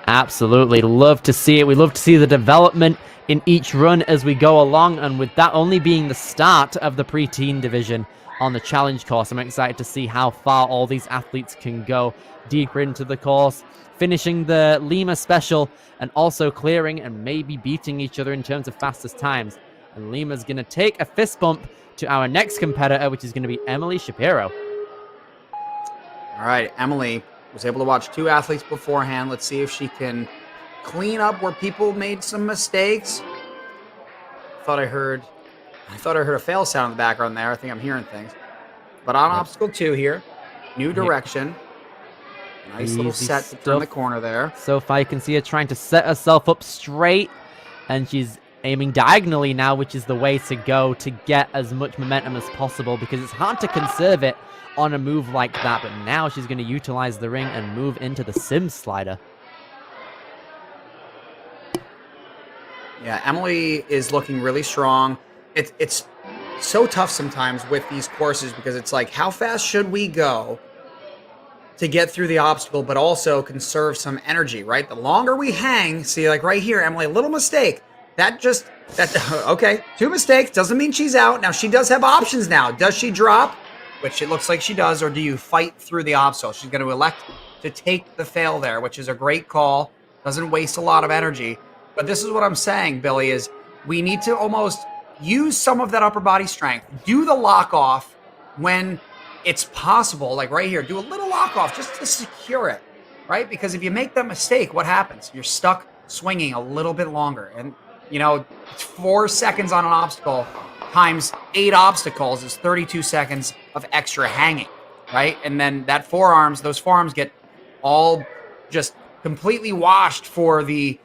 Absolutely. Love to see it. We love to see the development in each run as we go along. And with that only being the start of the preteen division on the challenge course, I'm excited to see how far all these athletes can go deeper into the course, finishing the Lima special and also clearing and maybe beating each other in terms of fastest times. And Lima's going to take a fist bump to our next competitor, which is going to be Emily Shapiro. All right, Emily was able to watch 2 athletes beforehand. Let's see if she can clean up where people made some mistakes. I thought I heard a fail sound in the background there. I think I'm hearing things. But on obstacle 2 here, new direction. Nice little set to turn the corner there. So far, you can see her trying to set herself up straight, and she's aiming diagonally now, which is the way to go to get as much momentum as possible, because it's hard to conserve it on a move like that. But now she's going to utilize the ring and move into the sim slider. Yeah, Emily is looking really strong. It's so tough sometimes with these courses because it's like, how fast should we go to get through the obstacle, but also conserve some energy, right? The longer we hang, see, like right here, Emily, a little mistake. Okay, 2 mistakes, doesn't mean she's out. Now, she does have options now. Does she drop, which it looks like she does, or do you fight through the obstacle? She's going to elect to take the fail there, which is a great call. Doesn't waste a lot of energy. But this is what I'm saying, Billy, is we need to almost use some of that upper body strength. Do the lock off when it's possible, like right here. Do a little lock off just to secure it, right? Because if you make that mistake, what happens? You're stuck swinging a little bit longer. And, you know, it's 4 seconds on an obstacle times 8 obstacles is 32 seconds of extra hanging, right? And then those forearms get all just completely washed for the,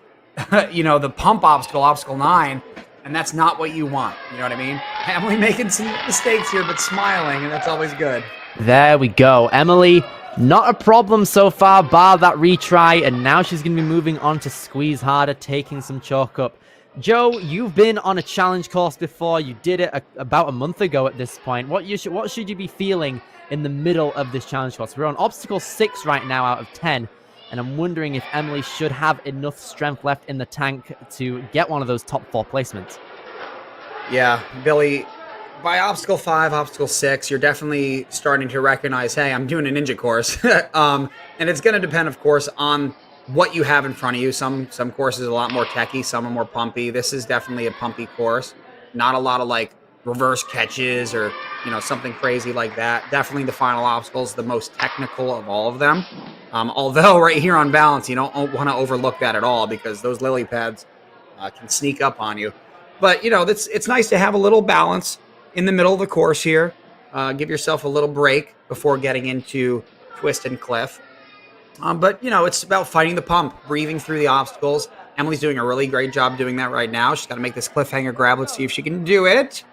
the pump obstacle 9. And that's not what you want. You know what I mean? Emily making some mistakes here, but smiling, and that's always good. There we go. Emily, not a problem so far, bar that retry, and now she's going to be moving on to squeeze harder, taking some chalk up. Joe, you've been on a challenge course before. You did it about a month ago at this point. What should you be feeling in the middle of this challenge course? We're on obstacle 6 right now out of 10. And I'm wondering if Emily should have enough strength left in the tank to get one of those top 4 placements. Yeah, Billy, by obstacle 5, obstacle 6, you're definitely starting to recognize, hey, I'm doing a ninja course. And it's going to depend, of course, on what you have in front of you. Some courses are a lot more techy, some are more pumpy. This is definitely a pumpy course. Not a lot of, like, reverse catches or, something crazy like that. Definitely the final obstacle is the most technical of all of them. Although right here on balance, you don't want to overlook that at all because those lily pads can sneak up on you. But, it's nice to have a little balance in the middle of the course here. Give yourself a little break before getting into twist and cliff. But, it's about fighting the pump, breathing through the obstacles. Emily's doing a really great job doing that right now. She's got to make this cliffhanger grab. Let's see if she can do it.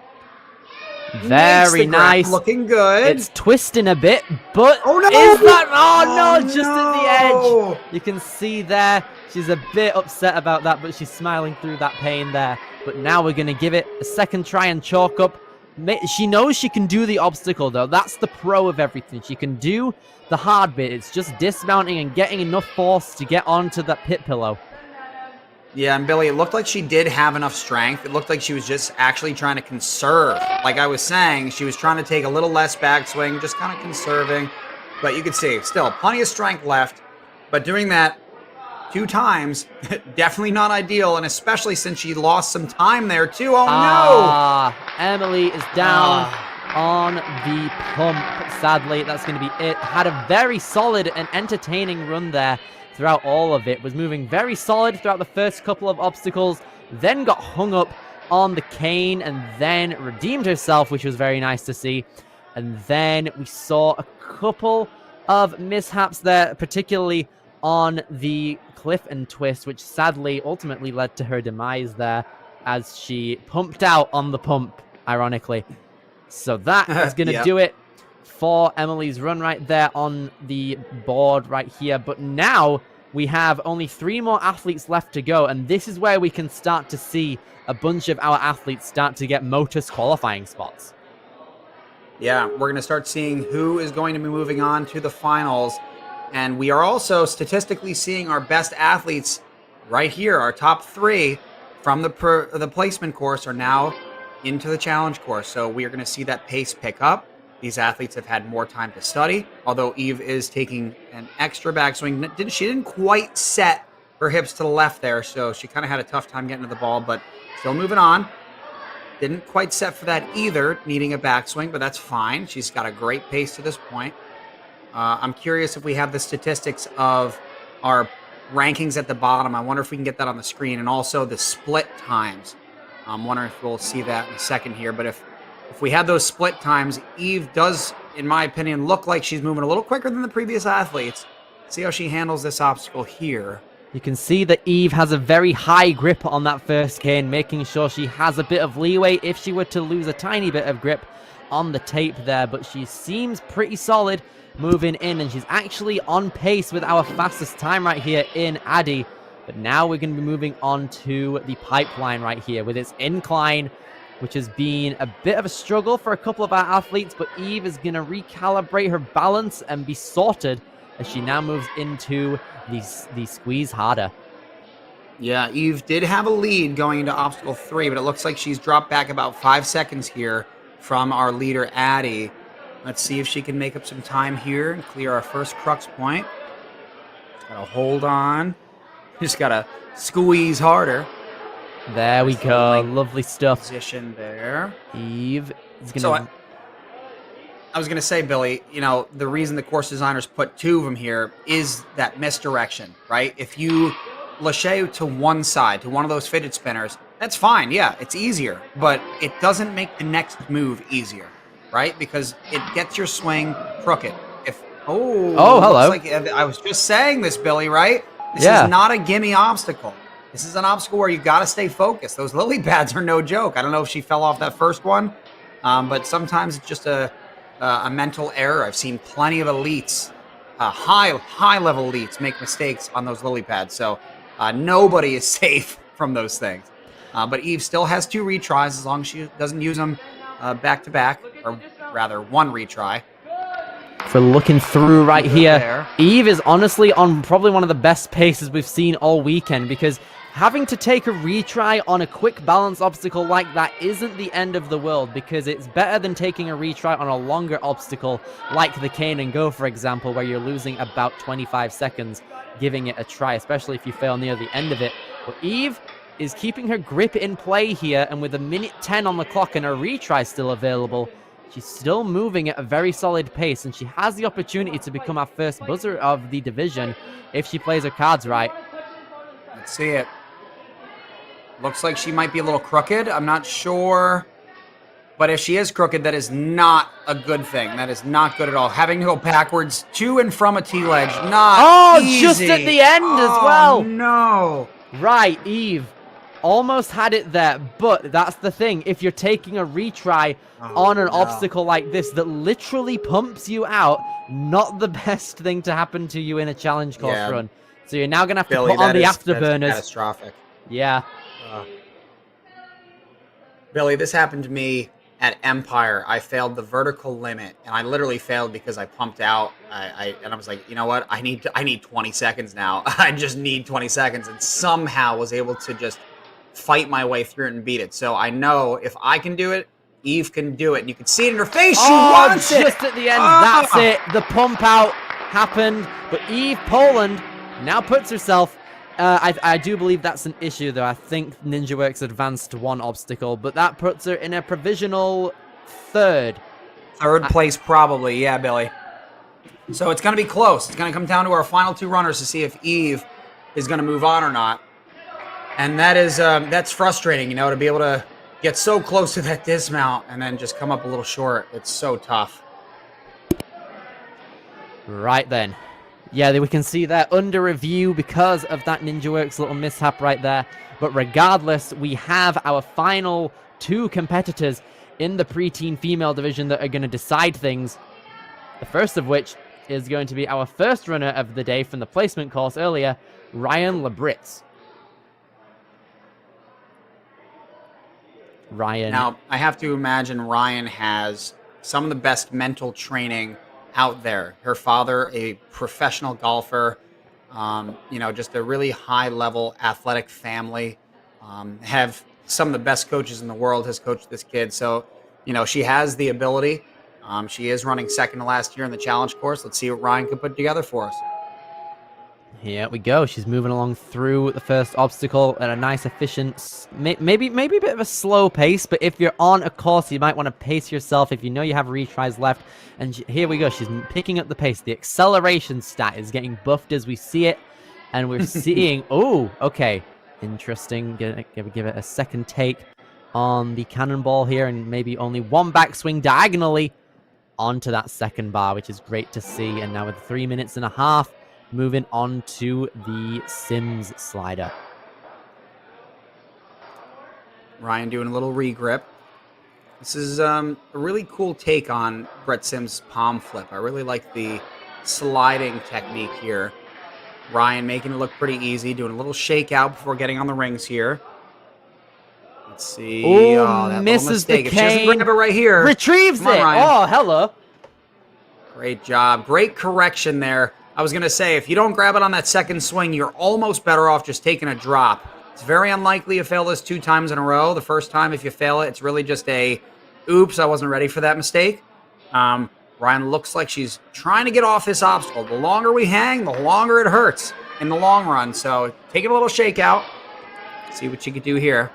Very nice. Looking good. It's twisting a bit, but oh no! Is that? Oh no! Just no! at the edge. You can see there. She's a bit upset about that, but she's smiling through that pain there. But now we're gonna give it a second try and chalk up. She knows she can do the obstacle though. That's the pro of everything. She can do the hard bit. It's just dismounting and getting enough force to get onto that pit pillow. Yeah, and Billy, it looked like she did have enough strength. It looked like she was just actually trying to conserve. Like I was saying, she was trying to take a little less backswing, just kind of conserving. But you could see, still, plenty of strength left. But doing that 2 times, definitely not ideal, and especially since she lost some time there, too. Oh, no! Emily is down on the pump. Sadly, that's going to be it. Had a very solid and entertaining run there. Throughout all of it, was moving very solid throughout the first couple of obstacles, then got hung up on the cane and then redeemed herself, which was very nice to see. And then we saw a couple of mishaps there, particularly on the cliff and twist, which sadly ultimately led to her demise there as she pumped out on the pump, ironically. So that is going to do it for Emily's run right there on the board right here. But now we have only 3 more athletes left to go, and this is where we can start to see a bunch of our athletes start to get Motus qualifying spots. Yeah, we're going to start seeing who is going to be moving on to the finals, and we are also statistically seeing our best athletes right here. Our top 3 from the placement course are now into the challenge course, so we are going to see that pace pick up. These athletes have had more time to study, although Eve is taking an extra backswing. She didn't quite set her hips to the left there, so she kind of had a tough time getting to the ball, but still moving on. Didn't quite set for that either, needing a backswing, but that's fine. She's got a great pace to this point. I'm curious if we have the statistics of our rankings at the bottom. I wonder if we can get that on the screen, and also the split times. I'm wondering if we'll see that in a second here, but if we had those split times, Eve does, in my opinion, look like she's moving a little quicker than the previous athletes. See how she handles this obstacle here. You can see that Eve has a very high grip on that first cane, making sure she has a bit of leeway if she were to lose a tiny bit of grip on the tape there. But she seems pretty solid moving in, and she's actually on pace with our fastest time right here in Addy. But now we're going to be moving on to the pipeline right here with its incline, which has been a bit of a struggle for a couple of our athletes, but Eve is going to recalibrate her balance and be sorted as she now moves into the squeeze harder. Yeah, Eve did have a lead going into obstacle 3, but it looks like she's dropped back about 5 seconds here from our leader, Addie. Let's see if she can make up some time here and clear our first crux point. Just gotta hold on. Just gotta squeeze harder. There we go. Lovely stuff. Position there. Eve is going to... I was going to say, Billy, the reason the course designers put 2 of them here is that misdirection, right? If you lâché to one side, to one of those fidget spinners, that's fine. Yeah, it's easier. But it doesn't make the next move easier, right? Because it gets your swing crooked. Oh, hello. Like, I was just saying this, Billy, right? This is not a gimme obstacle. This is an obstacle where you got to stay focused. Those lily pads are no joke. I don't know if she fell off that first one, but sometimes it's just a mental error. I've seen plenty of elites, high-level elites, make mistakes on those lily pads. So nobody is safe from those things. But Eve still has 2 retries as long as she doesn't use them back-to-back, or rather 1 retry. For looking through right here, Eve is honestly on probably one of the best paces we've seen all weekend, because having to take a retry on a quick balance obstacle like that isn't the end of the world, because it's better than taking a retry on a longer obstacle like the cane and go, for example, where you're losing about 25 seconds giving it a try, especially if you fail near the end of it. But Eve is keeping her grip in play here, and with a minute 10 on the clock and a retry still available, she's still moving at a very solid pace, and she has the opportunity to become our first buzzer of the division if she plays her cards right. Let's see it. Looks like she might be a little crooked. I'm not sure. But if she is crooked, that is not a good thing. That is not good at all. Having to go backwards to and from a T-ledge, not easy. Just at the end as well. No. Right, Eve. Almost had it there, but that's the thing. If you're taking a retry on an obstacle like this that literally pumps you out, not the best thing to happen to you in a challenge course run. So you're now going to have to put on the afterburners. That's catastrophic. Yeah. Billy, this happened to me at Empire. I failed the vertical limit, and I literally failed because I pumped out. And I was like, you know what? I need 20 seconds now. I just need 20 seconds, and somehow was able to just fight my way through it and beat it. So I know if I can do it, Eve can do it. And you can see it in her face. She wants it. Just at the end. That's it. The pump out happened, but Eve Poland now puts herself. I do believe that's an issue, though. I think NinjaWorks advanced one obstacle, but that puts her in a provisional third. Third place, probably. Yeah, Billy. So it's going to be close. It's going to come down to our final two runners to see if Eve is going to move on or not. And that is that's frustrating, you know, to be able to get so close to that dismount and then just come up a little short. It's so tough. Right then. Yeah, we can see that under review because of that NinjaWorks little mishap right there. But regardless, we have our final two competitors in the preteen female division that are going to decide things. The first of which is going to be our first runner of the day from the placement course earlier, Ryan Labritz. Ryan. Now, I have to imagine Ryan has some of the best mental training out there. Her father, a professional golfer, you know, just a really high-level athletic family, have some of the best coaches in the world has coached this kid. So, you know, she has the ability. She is running second to last year in the challenge course. Let's see what Ryan can put together for us. Here we go. She's moving along through the first obstacle at a nice, efficient, maybe a bit of a slow pace. But if you're on a course, you might want to pace yourself if you know you have retries left. And here we go. She's picking up the pace. The acceleration stat is getting buffed as we see it, and we're seeing. Oh, okay, interesting. Give it a second take on the cannonball here, and maybe only one backswing diagonally onto that second bar, which is great to see. And now with 3 minutes and a half. Moving on to the Sims slider. Ryan doing a little regrip. This is a really cool take on Brett Sims' palm flip. I really like the sliding technique here. Ryan making it look pretty easy, doing a little shakeout before getting on the rings here. Let's see. Ooh, that misses little mistake. the If she doesn't cane. grab it right here. Retrieves Come on, it. Ryan. Oh, hello. Great job. Great correction there. I was going to say, if you don't grab it on that second swing, you're almost better off just taking a drop. It's very unlikely you fail this 2 times in a row. The first time, if you fail it, it's really just a, oops, I wasn't ready for that mistake. Ryan looks like she's trying to get off this obstacle. The longer we hang, the longer it hurts in the long run. So take it a little shakeout. See what you can do here.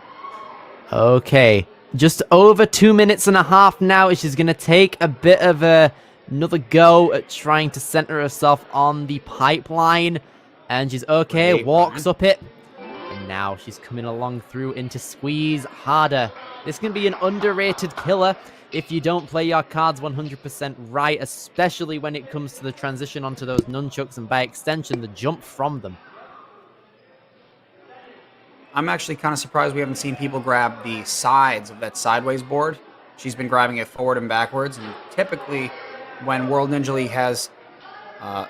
Okay. Just over 2 minutes and a half now. She's going to take a bit of another go at trying to center herself on the pipeline. And she's okay. Great, walks up it. And now she's coming along through into squeeze harder. This can be an underrated killer if you don't play your cards 100% right, especially when it comes to the transition onto those nunchucks and by extension, the jump from them. I'm actually kind of surprised we haven't seen people grab the sides of that sideways board. She's been grabbing it forward and backwards, and typically when World Ninja League has,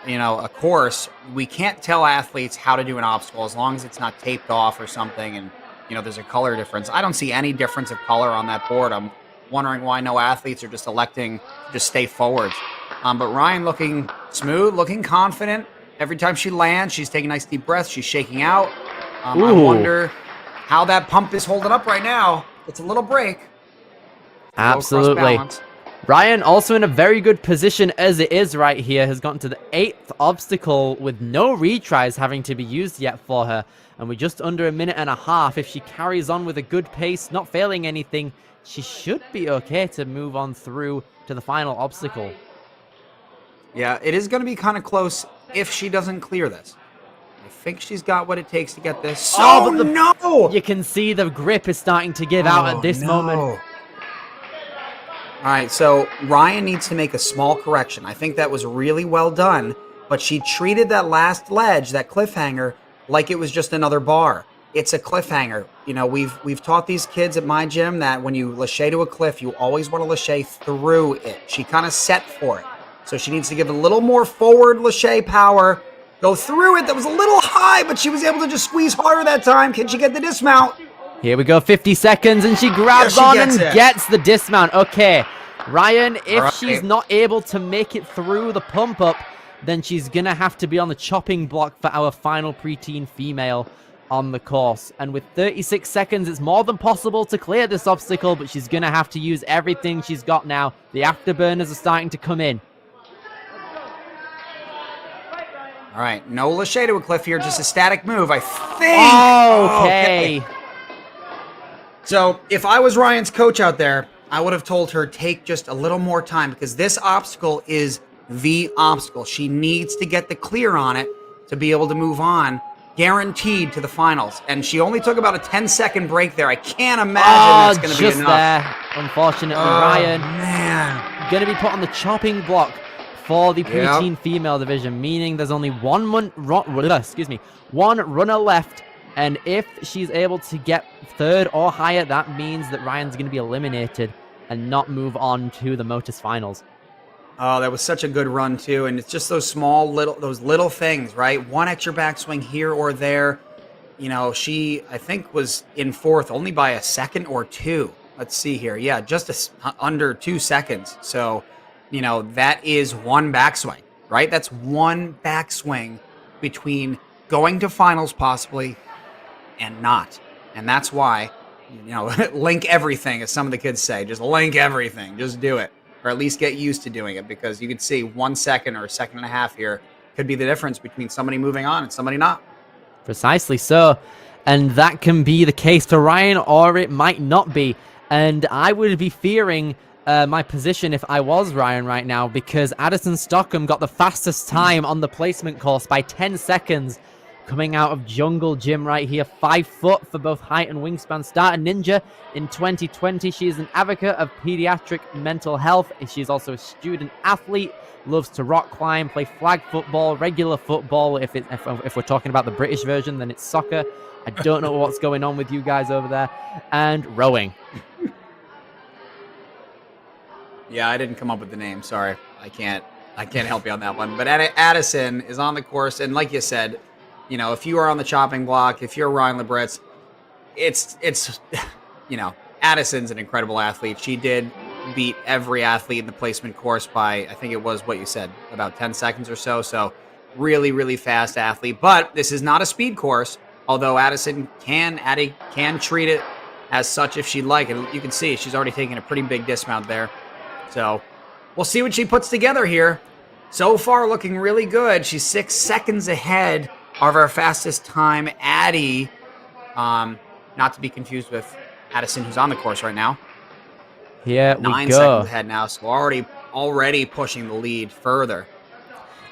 you know, a course, we can't tell athletes how to do an obstacle as long as it's not taped off or something, and you know, there's a color difference. I don't see any difference of color on that board. I'm wondering why no athletes are just electing to just stay forwards. But Ryan looking smooth, looking confident. Every time she lands, she's taking nice deep breaths. She's shaking out. I wonder how that pump is holding up right now. It's a little break. Absolutely. Ryan, also in a very good position as it is right here, has gotten to the 8th obstacle with no retries having to be used yet for her. And we're just under a minute and a half. If she carries on with a good pace, not failing anything, she should be okay to move on through to the final obstacle. Yeah, it is going to be kind of close if she doesn't clear this. I think she's got what it takes to get this. Oh, but no! You can see the grip is starting to give out at this moment. All right, so Ryan needs to make a small correction. I think that was really well done, but she treated that last ledge, that cliffhanger, like it was just another bar. It's a cliffhanger. You know, we've taught these kids at my gym that when you lâché to a cliff, you always want to lâché through it. She kind of set for it. So she needs to give a little more forward lâché power. Go through it. That was a little high, but she was able to just squeeze harder that time. Can she get the dismount? Here we go, 50 seconds, and she grabs on and gets the dismount. Okay, Ryan, if she's not able to make it through the pump up, then she's going to have to be on the chopping block for our final preteen female on the course. And with 36 seconds, it's more than possible to clear this obstacle, but she's going to have to use everything she's got now. The afterburners are starting to come in. All right, no lâché to a cliff here, just a static move, I think. Okay. So if I was Ryan's coach out there, I would have told her take just a little more time because this obstacle is the obstacle. She needs to get the clear on it to be able to move on, guaranteed to the finals. And she only took about a 10-second break there. I can't imagine that's going to be enough. There. Unfortunately, Ryan, man, going to be put on the chopping block for the preteen female division, meaning there's only one runner left. And if she's able to get third or higher, that means that Ryan's going to be eliminated and not move on to the Motus finals. Oh, that was such a good run too, and it's just those little things, right? One extra backswing here or there. You know, she I think was in fourth only by a second or two. Let's see here, yeah, just under 2 seconds. So, you know, that is one backswing, right? That's one backswing between going to finals possibly and not, and that's why, you know, link everything, as some of the kids say. Just link everything, just do it. Or at least get used to doing it, because you could see 1 second or a second and a half here could be the difference between somebody moving on and somebody not. Precisely so. And that can be the case for Ryan, or it might not be. And I would be fearing my position if I was Ryan right now, because Addison Stockham got the fastest time on the placement course by 10 seconds. Coming out of Jungle Gym right here, 5 foot for both height and wingspan. Started Ninja in 2020. She is an advocate of pediatric mental health. She's also a student athlete. Loves to rock climb, play flag football, regular football. If we're talking about the British version, then it's soccer. I don't know what's going on with you guys over there. And rowing. Yeah, I didn't come up with the name. Sorry, I can't help you on that one. But Addison is on the course, and like you said, you know, if you are on the chopping block, if you're Ryan Labritz, it's you know, Addison's an incredible athlete. She did beat every athlete in the placement course by, I think it was what you said, about 10 seconds or so. So really, really fast athlete. But this is not a speed course, although Addie can treat it as such if she'd like. And you can see she's already taken a pretty big dismount there. So we'll see what she puts together here. So far, looking really good. She's 6 seconds ahead of our fastest time, Addie. Not to be confused with Addison, who's on the course right now. Here we go. 9 seconds ahead now, so already pushing the lead further.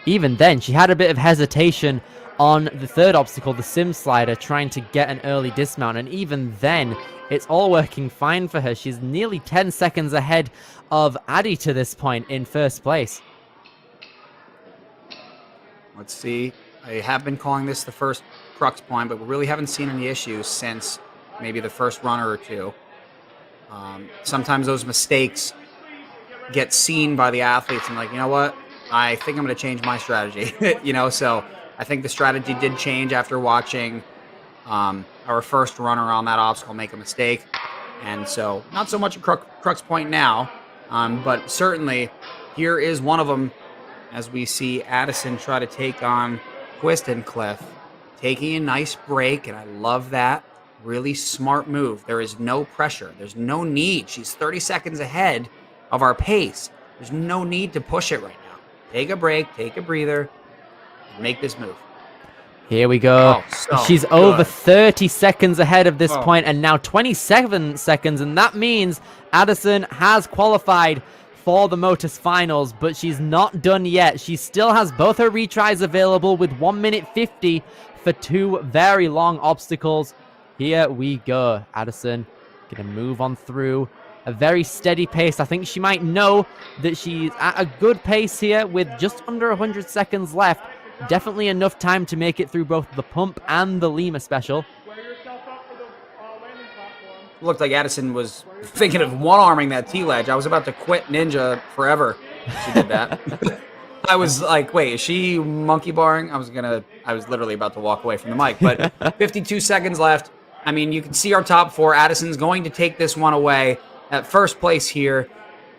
Even then, she had a bit of hesitation on the third obstacle, the sim slider, trying to get an early dismount. And even then, it's all working fine for her. She's nearly 10 seconds ahead of Addie to this point in first place. Let's see. I have been calling this the first crux point, but we really haven't seen any issues since maybe the first runner or two. Sometimes those mistakes get seen by the athletes and like, you know what? I think I'm going to change my strategy. You know, so I think the strategy did change after watching our first runner on that obstacle make a mistake. And so not so much a crux point now, but certainly here is one of them as we see Addison try to take on Twist and Cliff, taking a nice break, and I love that. Really smart move. There is no pressure. There's no need. She's 30 seconds ahead. of our pace. There's no need to push it right now. Take a break, take a breather, and make this move. Here we go. Oh, so She's good. over 30 seconds ahead of this Oh. point, and now 27 seconds, and that means Addison has qualified for the Motus Finals, but she's not done yet. She still has both her retries available with 1 minute 50 for 2 very long obstacles. Here we go. Addison gonna move on through a very steady pace. I think she might know that she's at a good pace here with just under 100 seconds left. Definitely enough time to make it through both the pump and the Lima special. Looked like Addison was thinking of one-arming that T-ledge. I was about to quit Ninja forever. She did that. I was like, wait, is she monkey barring? I was literally about to walk away from the mic, but 52 seconds left. I mean, you can see our top 4. Addison's going to take this one away at first place here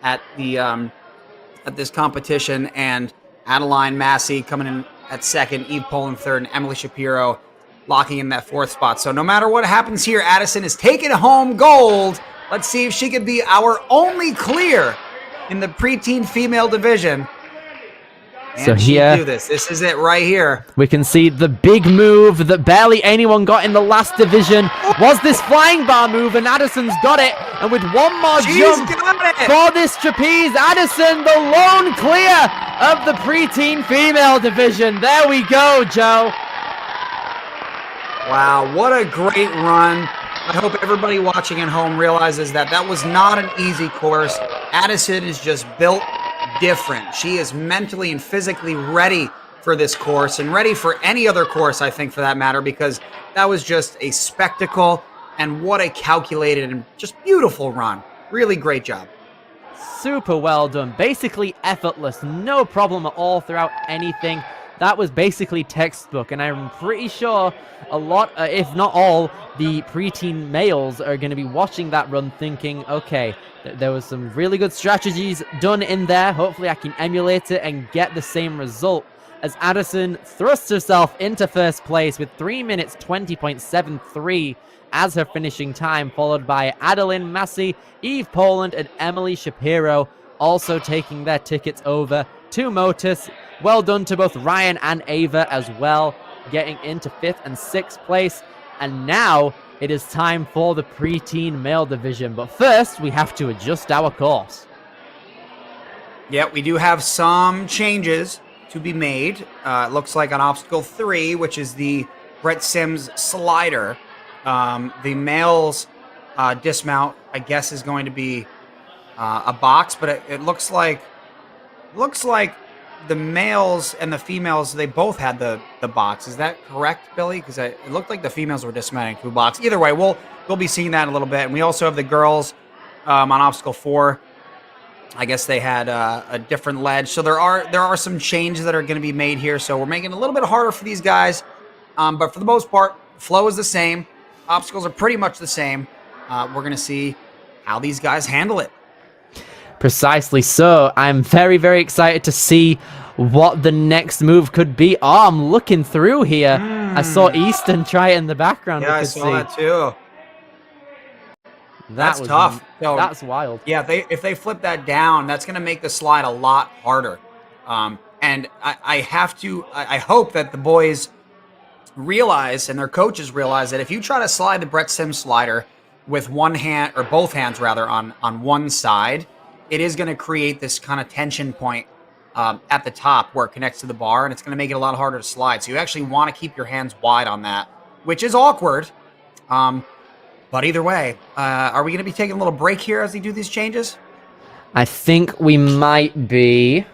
at the at this competition, and Adeline Massey coming in at second, Eve Poland third, and Emily Shapiro locking in that 4th spot. So no matter what happens here, Addison is taking home gold. Let's see if she can be our only clear in the preteen female division. And So she here- do this. This is it right here. We can see the big move that barely anyone got in the last division was this flying bar move, and Addison's got it. And with one more She's jump got it. for this trapeze, Addison, the lone clear of the preteen female division. There we go, Joe. Wow, what a great run. I hope everybody watching at home realizes that that was not an easy course. Addison is just built different. She is mentally and physically ready for this course, and ready for any other course, I think, for that matter, because that was just a spectacle, and what a calculated and just beautiful run. Really great job. Super well done. Basically effortless. No problem at all throughout anything. That was basically textbook, and I'm pretty sure a lot, if not all, the preteen males are going to be watching that run thinking, okay, there was some really good strategies done in there. Hopefully I can emulate it and get the same result, as Addison thrusts herself into first place with 3 minutes 20.73 as her finishing time, followed by Adeline Massey, Eve Poland, and Emily Shapiro, also taking their tickets over to Motus. Well done to both Ryan and Ava as well, getting into 5th and 6th place. And now it is time for the preteen male division. But first, we have to adjust our course. Yeah, we do have some changes to be made. It looks like on obstacle 3, which is the Brett Sims slider, the males dismount, I guess, is going to be a box, but it looks like the males and the females, they both had the box. Is that correct, Billy? Because it looked like the females were dismounting to a box. Either way, we'll be seeing that in a little bit. And we also have the girls on obstacle 4. I guess they had a different ledge. So there are some changes that are going to be made here. So we're making it a little bit harder for these guys. But for the most part, flow is the same. Obstacles are pretty much the same. We're going to see how these guys handle it. Precisely so. I'm very, very excited to see what the next move could be. Oh, I'm looking through here. I saw Easton try it in the background. Yeah, I saw that too. That's tough. So, that's wild. Yeah, if they flip that down, that's going to make the slide a lot harder. And I hope that the boys realize, and their coaches realize, that if you try to slide the Brett Sims slider with one hand, or both hands rather, on one side, it is going to create this kind of tension point at the top where it connects to the bar, and it's going to make it a lot harder to slide. So you actually want to keep your hands wide on that, which is awkward. But either way, are we going to be taking a little break here as they do these changes? I think we might be.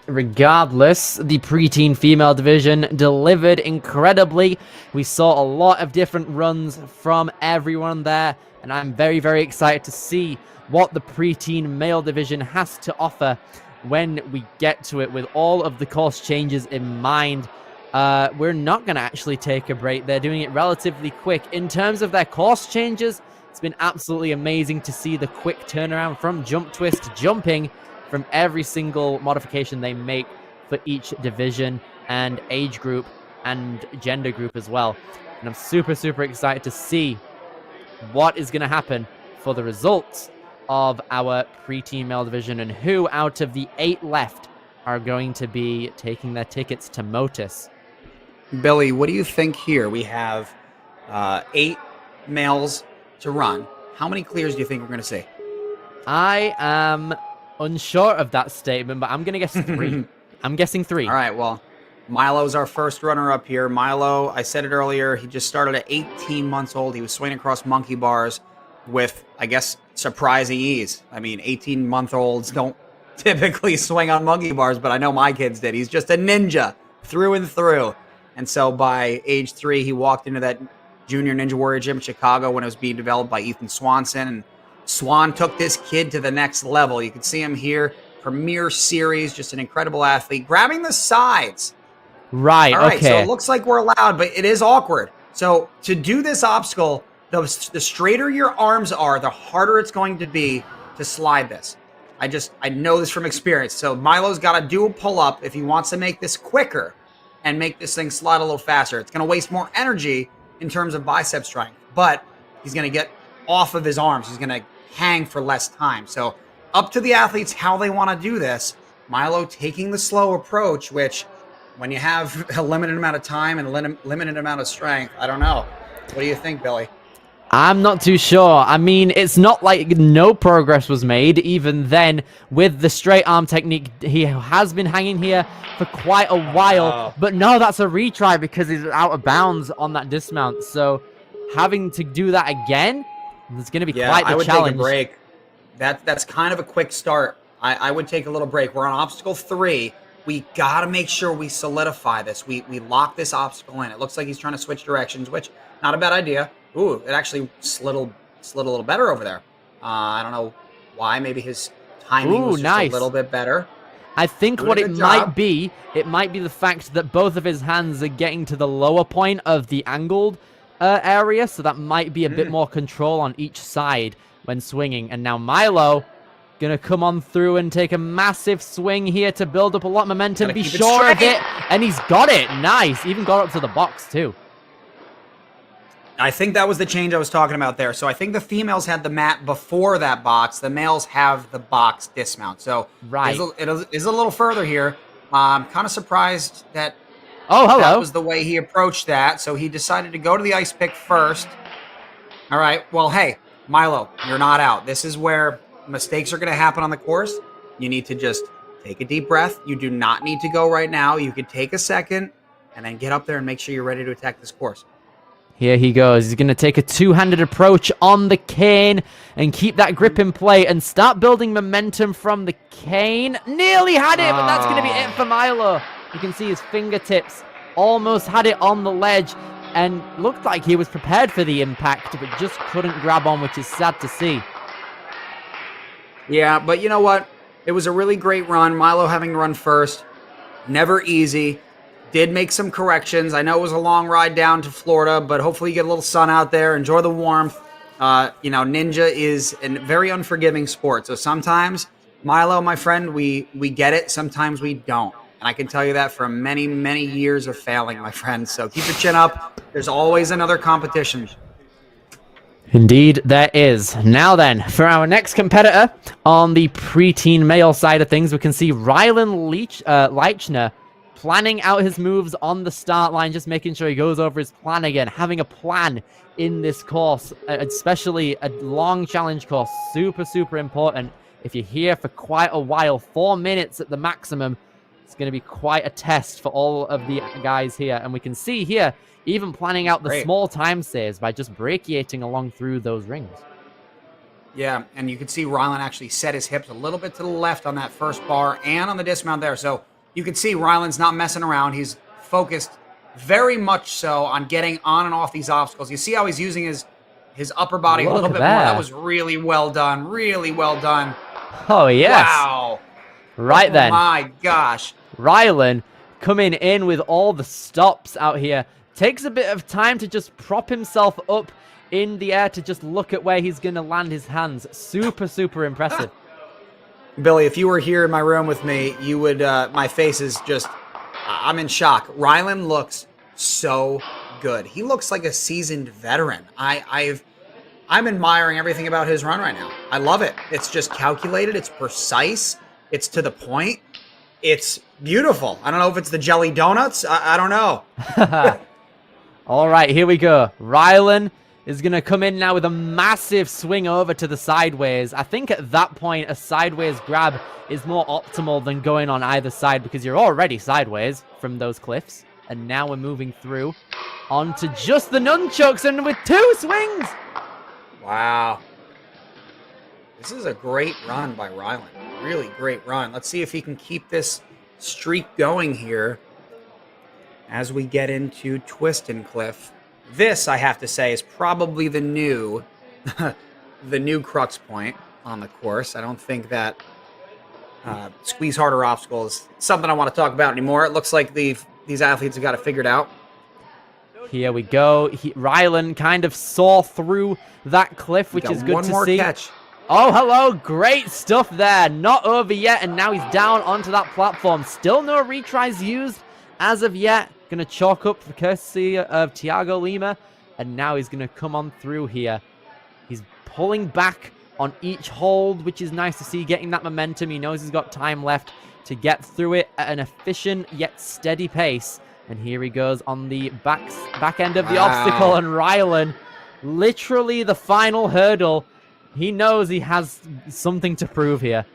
Regardless, the preteen female division delivered incredibly. We saw a lot of different runs from everyone there, and I'm very, very excited to see what the preteen male division has to offer when we get to it with all of the course changes in mind. We're not going to actually take a break. They're doing it relatively quick. In terms of their course changes, it's been absolutely amazing to see the quick turnaround from Jump Twist, jumping from every single modification they make for each division and age group and gender group as well. And I'm super, super excited to see what is going to happen for the results of our preteen male division, and who out of the 8 left are going to be taking their tickets to Motus. Billy, what do you think here? We have 8 males to run. How many clears do you think we're going to see? I am unsure of that statement, but I'm going to guess 3. I'm guessing 3. All right, well, Milo's our first runner up here. Milo, I said it earlier, he just started at 18 months old. He was swinging across monkey bars with, I guess, surprising ease. I mean, 18-month-olds don't typically swing on monkey bars, but I know my kids did. He's just a ninja through and through. And so by age 3, he walked into that Junior Ninja Warrior gym in Chicago when it was being developed by Ethan Swanson. And Swan took this kid to the next level. You can see him here. Premier Series, just an incredible athlete. Grabbing the sides. Right, All right, okay. so it looks like we're allowed, but it is awkward. So to do this obstacle, the straighter your arms are, the harder it's going to be to slide this. I know this from experience. So Milo's got to do a pull-up if he wants to make this quicker and make this thing slide a little faster. It's going to waste more energy in terms of bicep strength, but he's going to get off of his arms. He's going to hang for less time. So up to the athletes how they want to do this. Milo taking the slow approach, which when you have a limited amount of time and a limited amount of strength, I don't know. What do you think, Billy? I'm not too sure. I mean, it's not like no progress was made. Even then, with the straight arm technique, he has been hanging here for quite a while. But no, that's a retry because he's out of bounds on that dismount. So having to do that again, it's going to be quite the I would challenge. take a break. That's kind of a quick start. I would take a little break. We're on obstacle 3. We got to make sure we solidify this. We lock this obstacle in. It looks like he's trying to switch directions, which not a bad idea. Ooh, it actually slid a little better over there. I don't know why. Maybe his timing was just a little bit better. I think what it might be the fact that both of his hands are getting to the lower point of the angled area, so that might be a bit more control on each side when swinging. And now Milo gonna come on through and take a massive swing here to build up a lot of momentum. Be sure of it, and he's got it. Nice. Even got up to the box too. I think that was the change I was talking about there. So I think the females had the mat before that box. The males have the box dismount. So it is a little further here. I'm kind of surprised that that was the way he approached that. So he decided to go to the ice pick first. All right. Well, hey, Milo, you're not out. This is where mistakes are going to happen on the course. You need to just take a deep breath. You do not need to go right now. You could take a second and then get up there and make sure you're ready to attack this course. Here he goes. He's going to take a two-handed approach on the cane and keep that grip in play and start building momentum from the cane. Nearly had it, but that's going to be it for Milo. You can see his fingertips almost had it on the ledge and looked like he was prepared for the impact, but just couldn't grab on, which is sad to see. Yeah, but you know what? It was a really great run. Milo having to run first. Never easy. Did make some corrections. I know it was a long ride down to Florida, but hopefully you get a little sun out there. Enjoy the warmth. Ninja is a very unforgiving sport. So sometimes, Milo, my friend, we get it. Sometimes we don't. And I can tell you that from many, many years of failing, my friend. So keep your chin up. There's always another competition. Indeed, there is. Now then, for our next competitor on the preteen male side of things, we can see Rylan Leichner planning out his moves on the start line, just making sure he goes over his plan again. Having a plan in this course, especially a long challenge course, super, super important. If you're here for quite a while, 4 minutes at the maximum, it's going to be quite a test for all of the guys here. And we can see here, even planning out the small time saves by just brachiating along through those rings. Yeah, and you can see Rylan actually set his hips a little bit to the left on that first bar and on the dismount there. So you can see Rylan's not messing around. He's focused very much so on getting on and off these obstacles. You see how he's using his upper body a little bit more. That was really well done. Really well done. Oh, yes. Wow. Right then. My gosh. Rylan coming in with all the stops out here. Takes a bit of time to just prop himself up in the air to just look at where he's going to land his hands. Super, super impressive. Billy, if you were here in my room with me, you would, my face is just, I'm in shock. Rylan looks so good. He looks like a seasoned veteran. I I'm admiring everything about his run right now. I love it. It's just calculated. It's precise. It's to the point. It's beautiful. I don't know if it's the jelly donuts. I don't know. All right, here we go. Rylan is going to come in now with a massive swing over to the sideways. I think at that point, a sideways grab is more optimal than going on either side because you're already sideways from those cliffs. And now we're moving through onto just the nunchucks and with 2 swings. Wow. This is a great run by Rylan. Really great run. Let's see if he can keep this streak going here as we get into Twist and Cliff. This, I have to say, is probably the new the new crux point on the course. I don't think that squeeze harder obstacle is something I want to talk about anymore. It looks like these athletes have got it figured out. Here we go. Rylan kind of saw through that cliff, which is good to see. One more catch. Oh, hello. Great stuff there. Not over yet, and now he's down onto that platform. Still no retries used as of yet. Going to chalk up the courtesy of Tiago Lima, and now he's going to come on through here. He's pulling back on each hold, which is nice to see, getting that momentum. He knows he's got time left to get through it at an efficient yet steady pace. And here he goes on the back end of the obstacle, and Rylan, literally the final hurdle. He knows he has something to prove here.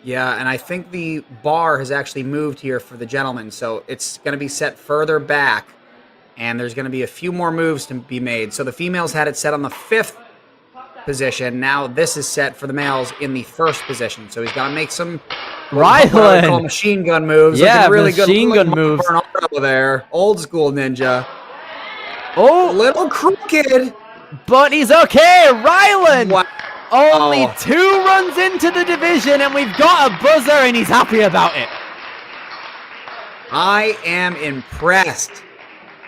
Yeah, and I think the bar has actually moved here for the gentleman, so it's going to be set further back, and there's going to be a few more moves to be made. So the females had it set on the 5th position. Now this is set for the males in the 1st position. So he's got to make some Rylan machine gun moves. Yeah, really machine gun moves. There, old school ninja. Oh, a little crooked. But he's okay. Rylan Wow. only 2 runs into the division, and we've got a buzzer, and he's happy about it. I am impressed.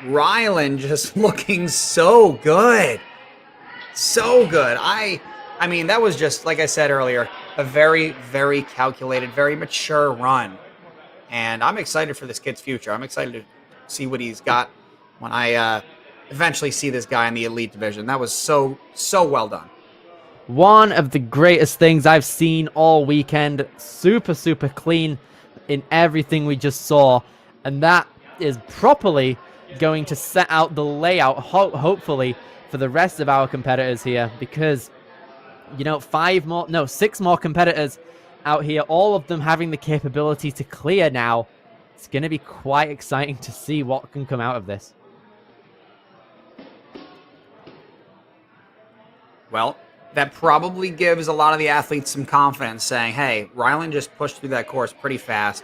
Rylan just looking so good. So good. I mean, that was just, like I said earlier, a very, very calculated, very mature run. And I'm excited for this kid's future. I'm excited to see what he's got when I eventually see this guy in the elite division. That was so well done. One of the greatest things I've seen all weekend. Super, super clean in everything we just saw. And that is properly going to set out the layout, hopefully, for the rest of our competitors here. Because, you know, 6 more competitors out here, all of them having the capability to clear now. It's going to be quite exciting to see what can come out of this. Well, that probably gives a lot of the athletes some confidence, saying, hey, Rylan just pushed through that course pretty fast.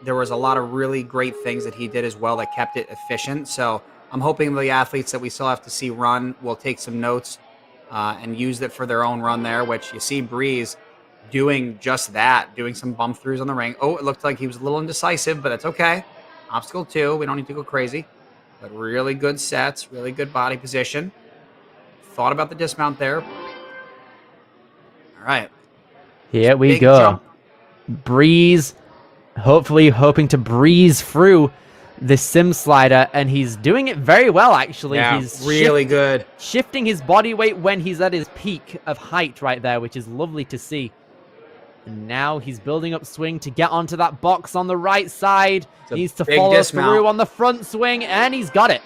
There was a lot of really great things that he did as well that kept it efficient. So I'm hoping the athletes that we still have to see run will take some notes and use it for their own run there, which you see Breeze doing just that, doing some bump throughs on the ring. Oh, it looked like he was a little indecisive, but it's okay. Obstacle 2, we don't need to go crazy. But really good sets, really good body position. Thought about the dismount there. All right. Here we Big go. jump. Breeze, hopefully hoping to breeze through this sim slider, and he's doing it very well, actually. Yeah, he's really good. Shifting his body weight when he's at his peak of height right there, which is lovely to see. And now he's building up swing to get onto that box on the right side. Needs to follow through on the front swing, and he's got it.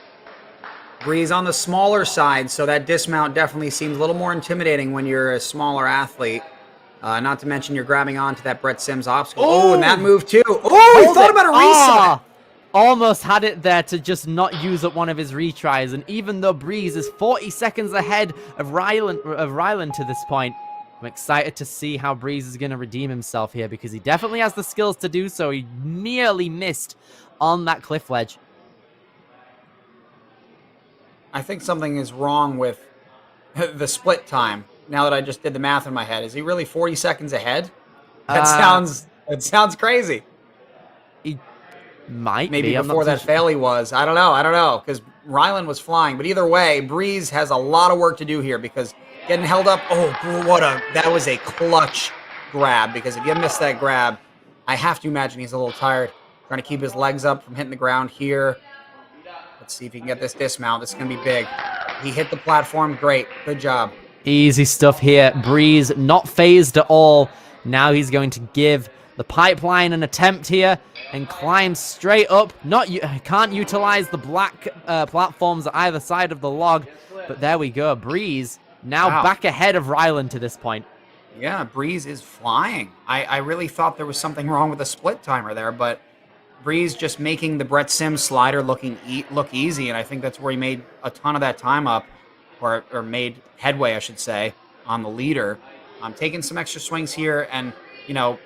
Breeze on the smaller side, so that dismount definitely seems a little more intimidating when you're a smaller athlete. Not to mention you're grabbing onto that Brett Sims obstacle. Oh, and that move too. Oh, he thought about a reset. Almost had it there to just not use up one of his retries. And even though Breeze is 40 seconds ahead of Rylan to this point, I'm excited to see how Breeze is going to redeem himself here, because he definitely has the skills to do so. He merely missed on that cliff ledge. I think something is wrong with the split time. Now that I just did the math in my head, is he really 40 seconds ahead? That sounds crazy. He might maybe be. Before that fail he was. I don't know, because Rylan was flying. But either way, Breeze has a lot of work to do here, because getting held up. Oh, that was a clutch grab. Because if you miss that grab, I have to imagine he's a little tired, trying to keep his legs up from hitting the ground here. Let's see if he can get this dismount. This is going to be big. He hit the platform. Great. Good job. Easy stuff here. Breeze not phased at all. Now he's going to give the pipeline an attempt here and climb straight up. Can't utilize the black platforms at either side of the log, but there we go. Breeze now back ahead of Ryland to this point. Yeah, Breeze is flying. I really thought there was something wrong with the split timer there, but Breeze just making the Brett Sims slider look easy, and I think that's where he made a ton of that time up, or made headway, I should say, on the leader. I'm taking some extra swings here, and, you know,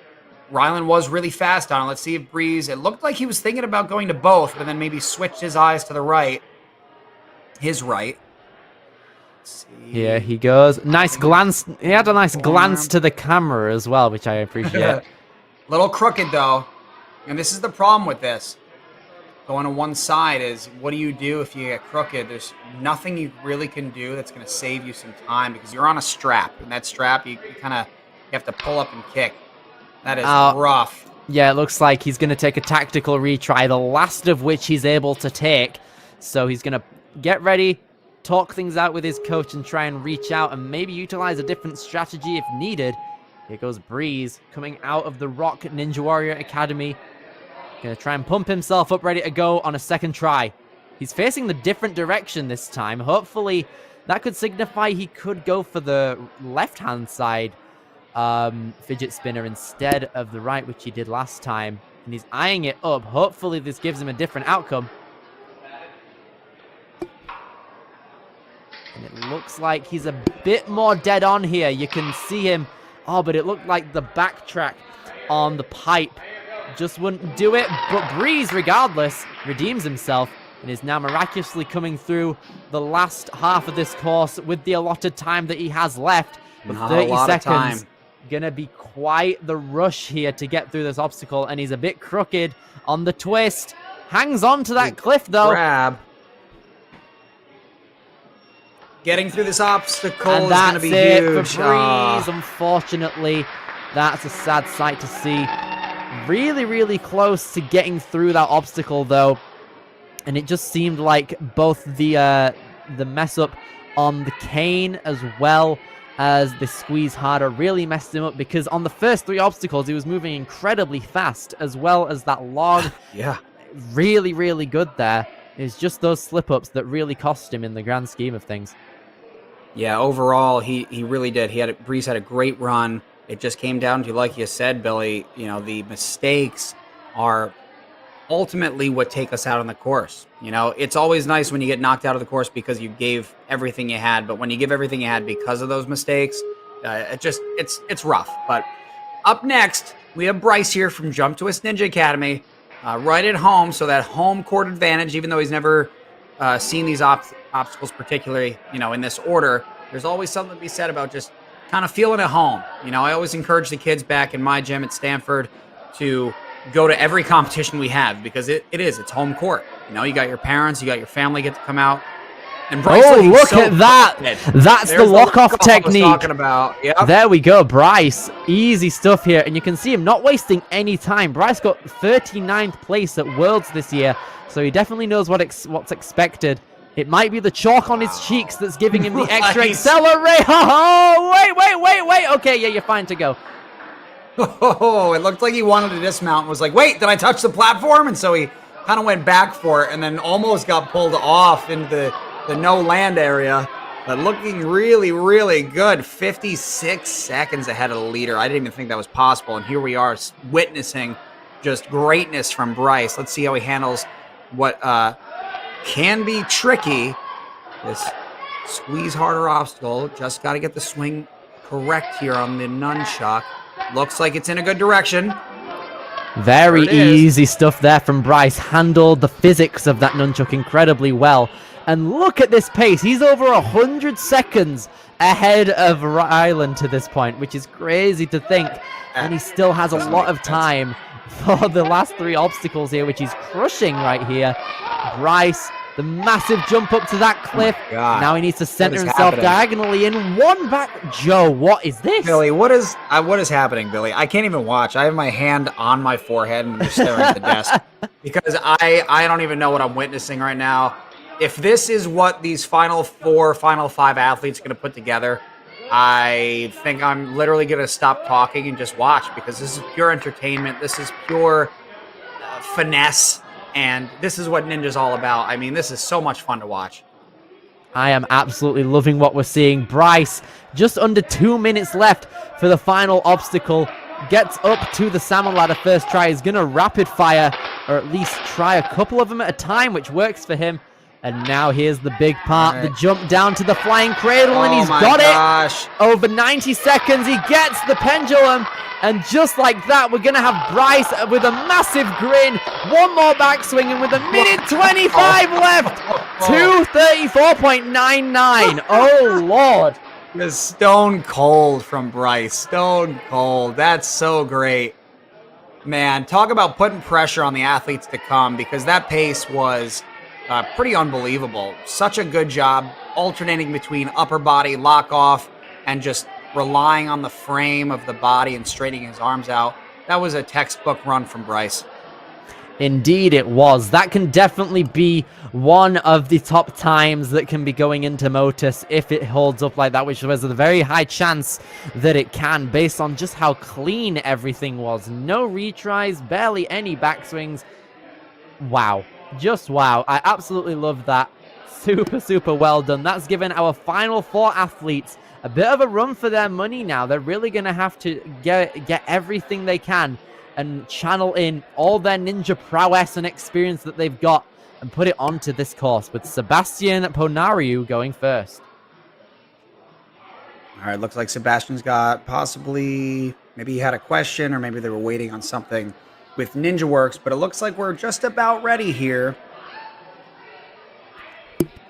Ryland was really fast on it. Let's see if Breeze, it looked like he was thinking about going to both, but then maybe switched his eyes to the right. His right. Let's see. Here he goes. Nice glance. He had a nice glance to the camera as well, which I appreciate. Little crooked, though. And this is the problem with this. Going to one side is, what do you do if you get crooked? There's nothing you really can do that's going to save you some time because you're on a strap. And that strap, you have to pull up and kick. That is rough. Yeah, it looks like he's going to take a tactical retry, the last of which he's able to take. So he's going to get ready, talk things out with his coach, and try and reach out and maybe utilize a different strategy if needed. Here goes Breeze coming out of the Rock Ninja Warrior Academy. Going to try and pump himself up, ready to go on a second try. He's facing the different direction this time. Hopefully, that could signify he could go for the left-hand side fidget spinner instead of the right, which he did last time. And he's eyeing it up. Hopefully, this gives him a different outcome. And it looks like he's a bit more dead on here. You can see him. Oh, but it looked like the backtrack on the pipe just wouldn't do it. But Breeze, regardless, redeems himself and is now miraculously coming through the last half of this course with the allotted time that he has left. But 30 seconds, gonna be quite the rush here to get through this obstacle, and he's a bit crooked on the twist. Hangs on to that cliff, though. Grab. Getting through this obstacle and is that's going to be it huge. for Breeze. Unfortunately, that's a sad sight to see. Really, really close to getting through that obstacle, though. And it just seemed like both the mess up on the cane as well as the squeeze harder really messed him up, because on the first three obstacles, he was moving incredibly fast, as well as that log. Yeah. Really, really good there. It's just those slip-ups that really cost him in the grand scheme of things. Yeah, overall, he really did. Breeze had a great run. It just came down to, like you said, Billy, you know, the mistakes are ultimately what take us out on the course. You know, it's always nice when you get knocked out of the course because you gave everything you had, but when you give everything you had because of those mistakes, it's rough. But up next, we have Bryce here from JUMPTWIST Ninja Academy, right at home, so that home court advantage, even though he's never seen these obstacles particularly, you know, in this order, there's always something to be said about just kind of feeling at home. You know, I always encourage the kids back in my gym at Stanford to go to every competition we have, because it's home court. You know, you got your parents, you got your family get to come out. And Bryce, look at that! That's the lock-off technique. I was talking about. Yep. There we go, Bryce. Easy stuff here, and you can see him not wasting any time. Bryce got 39th place at Worlds this year, so he definitely knows what's expected. It might be the chalk on his cheeks that's giving him the extra accelerate. Oh, wait. Okay, yeah, you're fine to go. Oh, it looked like he wanted to dismount and was like, wait, did I touch the platform? And so he kind of went back for it and then almost got pulled off into the no land area. But looking really, really good. 56 seconds ahead of the leader. I didn't even think that was possible. And here we are witnessing just greatness from Bryce. Let's see how he handles what can be tricky. This squeeze harder obstacle. Just got to get the swing correct here on the nunchuck. Looks like it's in a good direction. Very easy stuff there from Bryce. Handled the physics of that nunchuck incredibly well. And look at this pace. He's over 100 seconds ahead of Ryland to this point, which is crazy to think. And he still has a lot of time for the last three obstacles here, which he's crushing right here. Bryce, the massive jump up to that cliff. Oh, now he needs to center himself diagonally in one back. Joe, what is this? Billy, what is happening, Billy? I can't even watch. I have my hand on my forehead and I'm just staring at the desk because I don't even know what I'm witnessing right now. if this is what these final 5 athletes are going to put together, I think I'm literally going to stop talking and just watch, because this is pure entertainment. This is pure finesse, and this is what Ninja's all about. I mean, this is so much fun to watch. I am absolutely loving what we're seeing. Bryce, just under 2 minutes left for the final obstacle, gets up to the salmon ladder first try. He's going to rapid fire, or at least try a couple of them at a time, which works for him. And now here's the big part, the jump down to the flying cradle, and he's got it. Over 90 seconds, he gets the pendulum, and just like that, we're going to have Bryce with a massive grin. One more backswing, and with a minute 25 left, 2:34.99. Oh, Lord. The stone cold from Bryce. Stone cold. That's so great. Man, talk about putting pressure on the athletes to come, because that pace was pretty unbelievable. Such a good job alternating between upper body lock off and just relying on the frame of the body and straightening his arms out. That was a textbook run from Bryce. Indeed it was. That can definitely be one of the top times that can be going into Motus if it holds up like that, which was a very high chance that it can, based on just how clean everything was. No retries, barely any backswings. Wow. Just wow. I absolutely love that. Super, super well done. That's given our final 4 athletes a bit of a run for their money now. They're really going to have to get everything they can and channel in all their ninja prowess and experience that they've got and put it onto this course, with Sebastian Ponariu going first. All right, looks like Sebastian's got possibly, maybe he had a question, or maybe they were waiting on something with NinjaWorks, but it looks like we're just about ready here.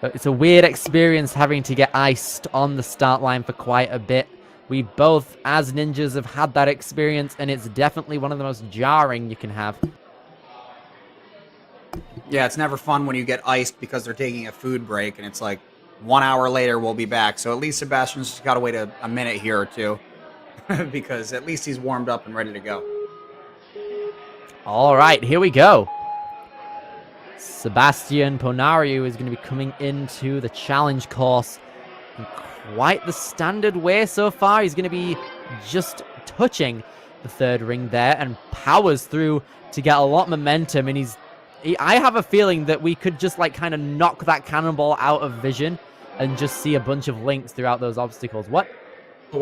It's a weird experience having to get iced on the start line for quite a bit. We both, as ninjas, have had that experience, and it's definitely one of the most jarring you can have. Yeah, it's never fun when you get iced because they're taking a food break, and it's like 1 hour later we'll be back. So at least Sebastian's just got to wait a minute here or two, because at least he's warmed up and ready to go. All right, here we go. Sebastian Ponariu is going to be coming into the challenge course in quite the standard way so far. He's going to be just touching the 3rd ring there and powers through to get a lot of momentum. And I have a feeling that we could just like kind of knock that cannonball out of vision and just see a bunch of links throughout those obstacles. What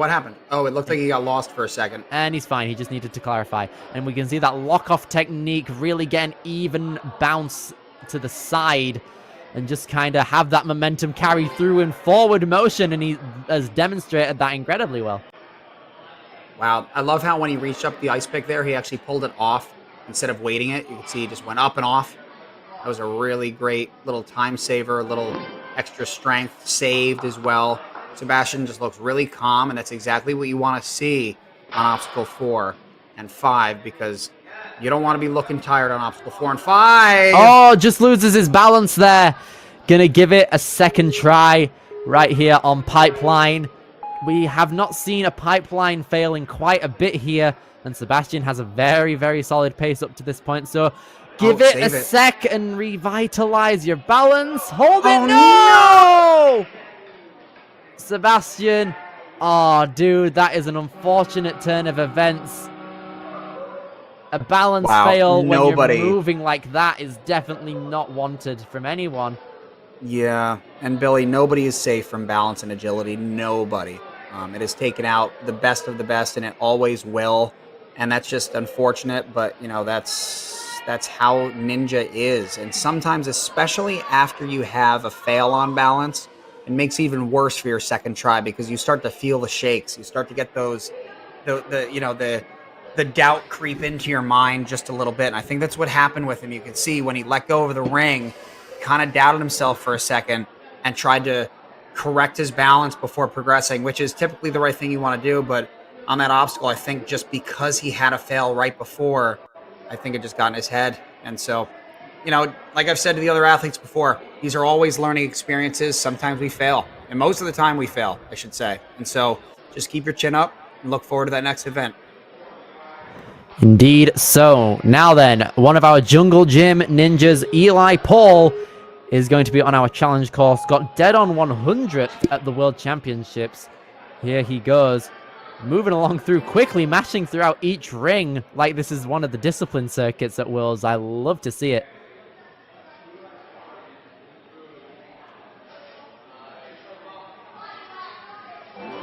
happened? Oh, it looked like he got lost for a second. And he's fine. He just needed to clarify. And we can see that lock-off technique really get an even bounce to the side and just kind of have that momentum carry through in forward motion. And he has demonstrated that incredibly well. Wow. I love how when he reached up the ice pick there, he actually pulled it off instead of waiting it. You can see he just went up and off. That was a really great little time saver, a little extra strength saved as well. Sebastian just looks really calm, and that's exactly what you want to see on obstacle 4 and 5, because you don't want to be looking tired on obstacle 4 and 5. Oh, just loses his balance there. Gonna give it a second try right here on Pipeline. We have not seen a Pipeline fail in quite a bit here, and Sebastian has a very, very solid pace up to this point. So give it a sec and revitalize your balance. Hold it. No! Sebastian. Oh, dude, that is an unfortunate turn of events. A balance fail when you're moving like that is definitely not wanted from anyone. Yeah, and Billy, nobody is safe from balance and agility. Nobody. It has taken out the best of the best, and it always will. And that's just unfortunate, but, you know, that's how Ninja is. And sometimes, especially after you have a fail on balance, it makes it even worse for your second try, because you start to feel the shakes. You start to get those, the doubt creep into your mind just a little bit. And I think that's what happened with him. You can see when he let go of the ring, kind of doubted himself for a second and tried to correct his balance before progressing, which is typically the right thing you want to do. But on that obstacle, I think just because he had a fail right before, I think it just got in his head. And so, you know, like I've said to the other athletes before, these are always learning experiences. Sometimes we fail, and most of the time we fail, I should say. And so just keep your chin up and look forward to that next event. Indeed. So now then, one of our Jungle Gym ninjas, Eli Paul, is going to be on our challenge course. Got dead on 100 at the World Championships. Here he goes. Moving along through quickly, mashing throughout each ring like this is one of the discipline circuits at Worlds. I love to see it.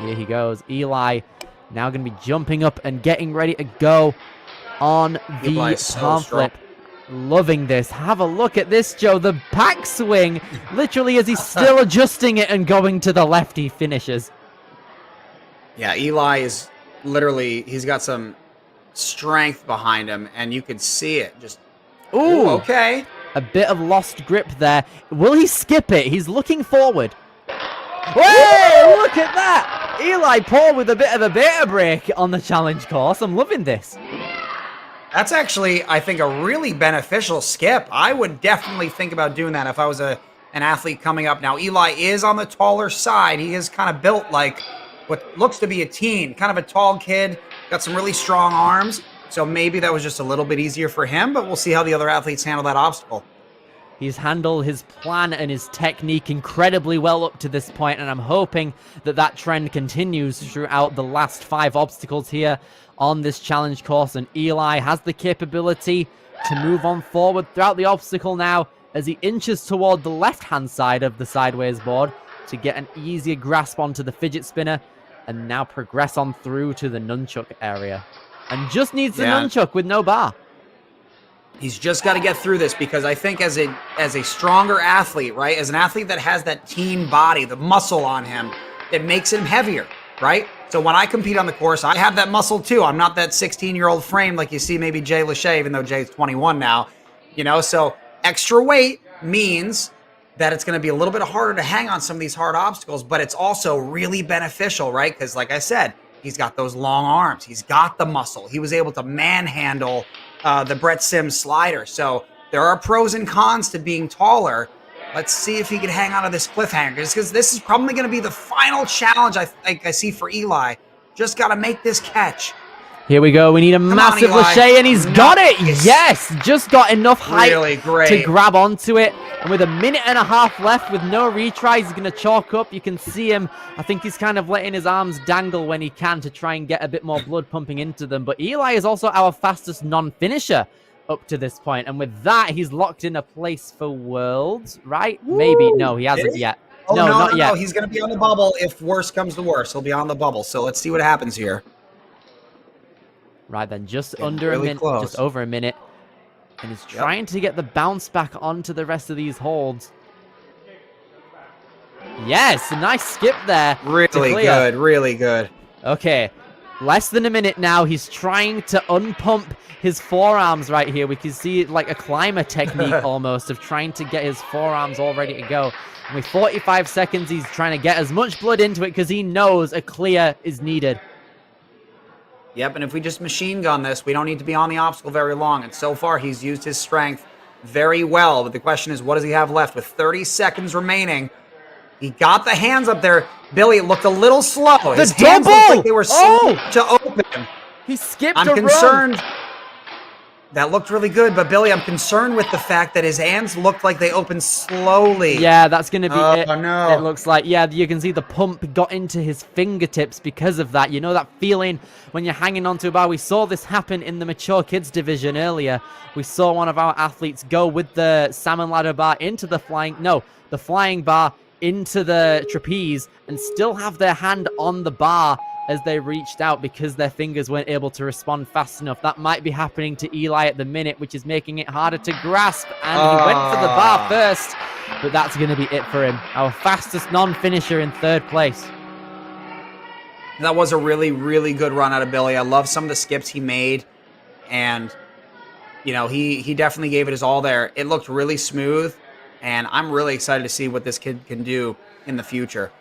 Here he goes. Eli now going to be jumping up and getting ready to go on the palm flip. Loving this. Have a look at this, Joe. The back swing, literally as he's still adjusting it and going to the left, he finishes. Yeah, Eli is literally, he's got some strength behind him, and you could see it. Just, ooh, okay. A bit of lost grip there. Will he skip it? He's looking forward. Whoa, look at that. Eli Paul with a bit of a beta break on the challenge course. I'm loving this. That's actually, I think, a really beneficial skip. I would definitely think about doing that if I was an athlete coming up. Now, Eli is on the taller side. He is kind of built like what looks to be a teen, kind of a tall kid, got some really strong arms. So maybe that was just a little bit easier for him, but we'll see how the other athletes handle that obstacle. He's handled his plan and his technique incredibly well up to this point, and I'm hoping that that trend continues throughout the last 5 obstacles here on this challenge course. And Eli has the capability to move on forward throughout the obstacle now as he inches toward the left-hand side of the sideways board to get an easier grasp onto the fidget spinner and now progress on through to the nunchuck area. And just needs the nunchuck with no bar. He's just got to get through this because I think as a stronger athlete, right, as an athlete that has that teen body, the muscle on him, it makes him heavier, right? So when I compete on the course, I have that muscle too. I'm not that 16-year-old frame like you see maybe Jay Lachey, even though Jay's 21 now, you know? So extra weight means that it's going to be a little bit harder to hang on some of these hard obstacles, but it's also really beneficial, right? Because like I said, he's got those long arms. He's got the muscle. He was able to manhandle the Brett Sims slider. So there are pros and cons to being taller. Let's see if he can hang on to this cliffhanger, because this is probably going to be the final challenge I see for Eli. Just got to make this catch. Here we go. We need a massive Lachey, and he's got it. Yes, just got enough height to grab onto it. And with 1.5 minutes left with no retries, he's going to chalk up. You can see him. I think he's kind of letting his arms dangle when he can to try and get a bit more blood pumping into them. But Eli is also our fastest non-finisher up to this point. And with that, he's locked in a place for Worlds, right? Woo! Maybe. No, he hasn't yet. Oh, no, not yet. No, he's going to be on the bubble if worse comes to worse. He'll be on the bubble. So let's see what happens here. Right then, just under a minute, just over a minute. And he's trying to get the bounce back onto the rest of these holds. Yes, a nice skip there. Really good, really good. Okay, less than a minute now. He's trying to unpump his forearms right here. We can see it like a climber technique almost of trying to get his forearms all ready to go. And with 45 seconds, he's trying to get as much blood into it because he knows a clear is needed. Yep, and if we just machine gun this, we don't need to be on the obstacle very long. And so far, he's used his strength very well. But the question is, what does he have left? With 30 seconds remaining, he got the hands up there. Billy, it looked a little slow. His hands looked like they were slow to open. He skipped I'm concerned. That looked really good, but Billy, I'm concerned with the fact that his hands looked like they opened slowly. Yeah, that's going to be it. Oh, no. It looks like, yeah, you can see the pump got into his fingertips because of that. You know that feeling when you're hanging onto a bar? We saw this happen in the mature kids division earlier. We saw one of our athletes go with the salmon ladder bar into the flying bar into the trapeze and still have their hand on the bar as they reached out because their fingers weren't able to respond fast enough. That might be happening to Eli at the minute, which is making it harder to grasp. And he went for the bar first, but that's going to be it for him. Our fastest non-finisher in 3rd place. That was a really, really good run out of Billy. I love some of the skips he made. And, you know, he definitely gave it his all there. It looked really smooth. And I'm really excited to see what this kid can do in the future.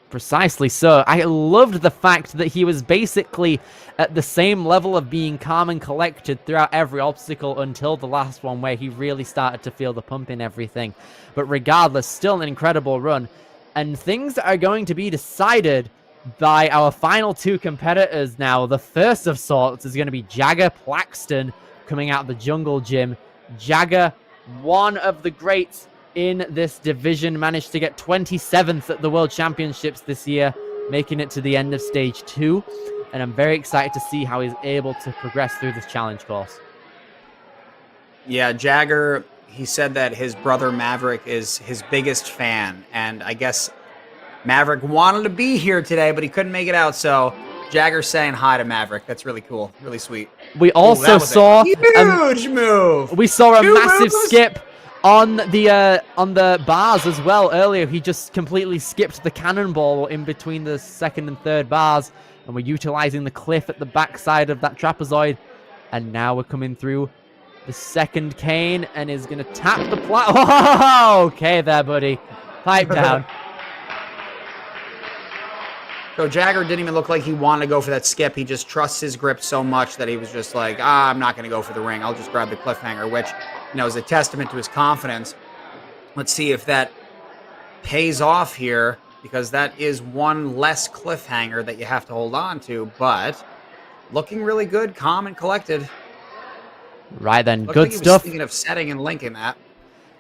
Precisely so. I loved the fact that he was basically at the same level of being calm and collected throughout every obstacle until the last one where he really started to feel the pump in everything. But regardless, still an incredible run. And things are going to be decided by our final 2 competitors now. The first of sorts is going to be Jagger Plaxton coming out of the jungle gym. Jagger One of the greats in this division, managed to get 27th at the World Championships this year, making it to the end of stage 2. And I'm very excited to see how he's able to progress through this challenge course. Yeah, Jagger, he said that his brother Maverick is his biggest fan, and I guess Maverick wanted to be here today, but he couldn't make it out, so Jagger's saying hi to Maverick. That's really cool, really sweet. We also saw a huge move. We saw a massive skip on the bars as well earlier. He just completely skipped the cannonball in between the second and third bars, and we're utilizing the cliff at the backside of that trapezoid, and now we're coming through the second cane and is going to tap the Oh, okay there, buddy. Pipe down. So Jagger didn't even look like he wanted to go for that skip. He just trusts his grip so much that he was just like, I'm not going to go for the ring. I'll just grab the cliffhanger, which, you know, is a testament to his confidence. Let's see if that pays off here, because that is one less cliffhanger that you have to hold on to, but looking really good, calm and collected. Right then, Looked good like he stuff. was thinking of setting and linking that.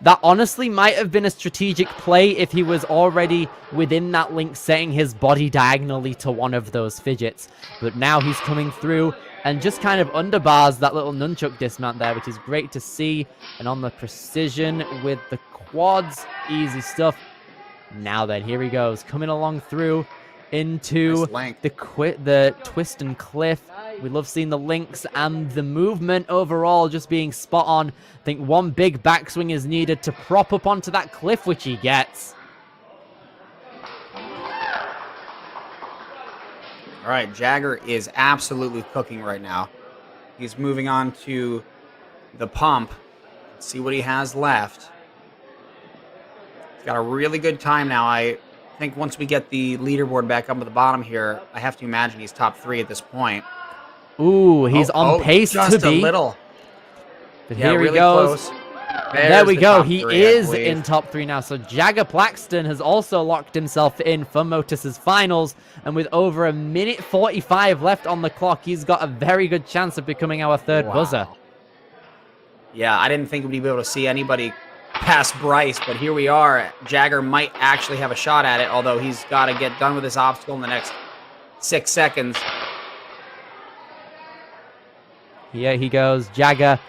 That honestly might have been a strategic play if he was already within that link, setting his body diagonally to one of those fidgets. But now he's coming through and just kind of underbars that little nunchuck dismount there, which is great to see. And on the precision with the quads, easy stuff. Now then, here he goes, coming along through into the twist and cliff. We love seeing the links and the movement overall just being spot on. I think one big backswing is needed to prop up onto that cliff, which he gets. All right, Jagger is absolutely cooking right now. He's moving on to the pump. Let's see what he has left. He's got a really good time now. I think once we get the leaderboard back up at the bottom here, I have to imagine he's top 3 at this point. Ooh, he's on pace to be. Just a little. But Yeah, here really he goes. close. There we the go. top He 3, I is believe. in top 3 now. So Jagger Plaxton has also locked himself in for Motus's finals. And with over 1:45 left on the clock, he's got a very good chance of becoming our third buzzer. Yeah, I didn't think we'd be able to see anybody past Bryce, but here we are. Jagger might actually have a shot at it, although he's got to get done with this obstacle in the next 6 seconds. Here he goes. Jagger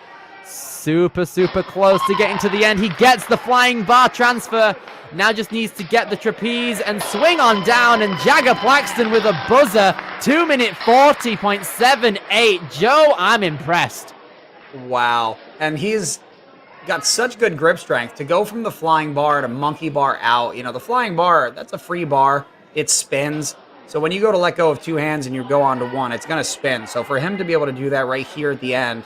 super close to getting to the end. He gets the flying bar transfer. Now just needs to get the trapeze and swing on down. And Jagger Plaxton with a buzzer. 2:40.78. Joe, I'm impressed. Wow. And he's got such good grip strength to go from the flying bar to monkey bar out. You know, the flying bar, that's a free bar. It spins. So when you go to let go of 2 hands and you go on to 1, it's going to spin. So for him to be able to do that right here at the end,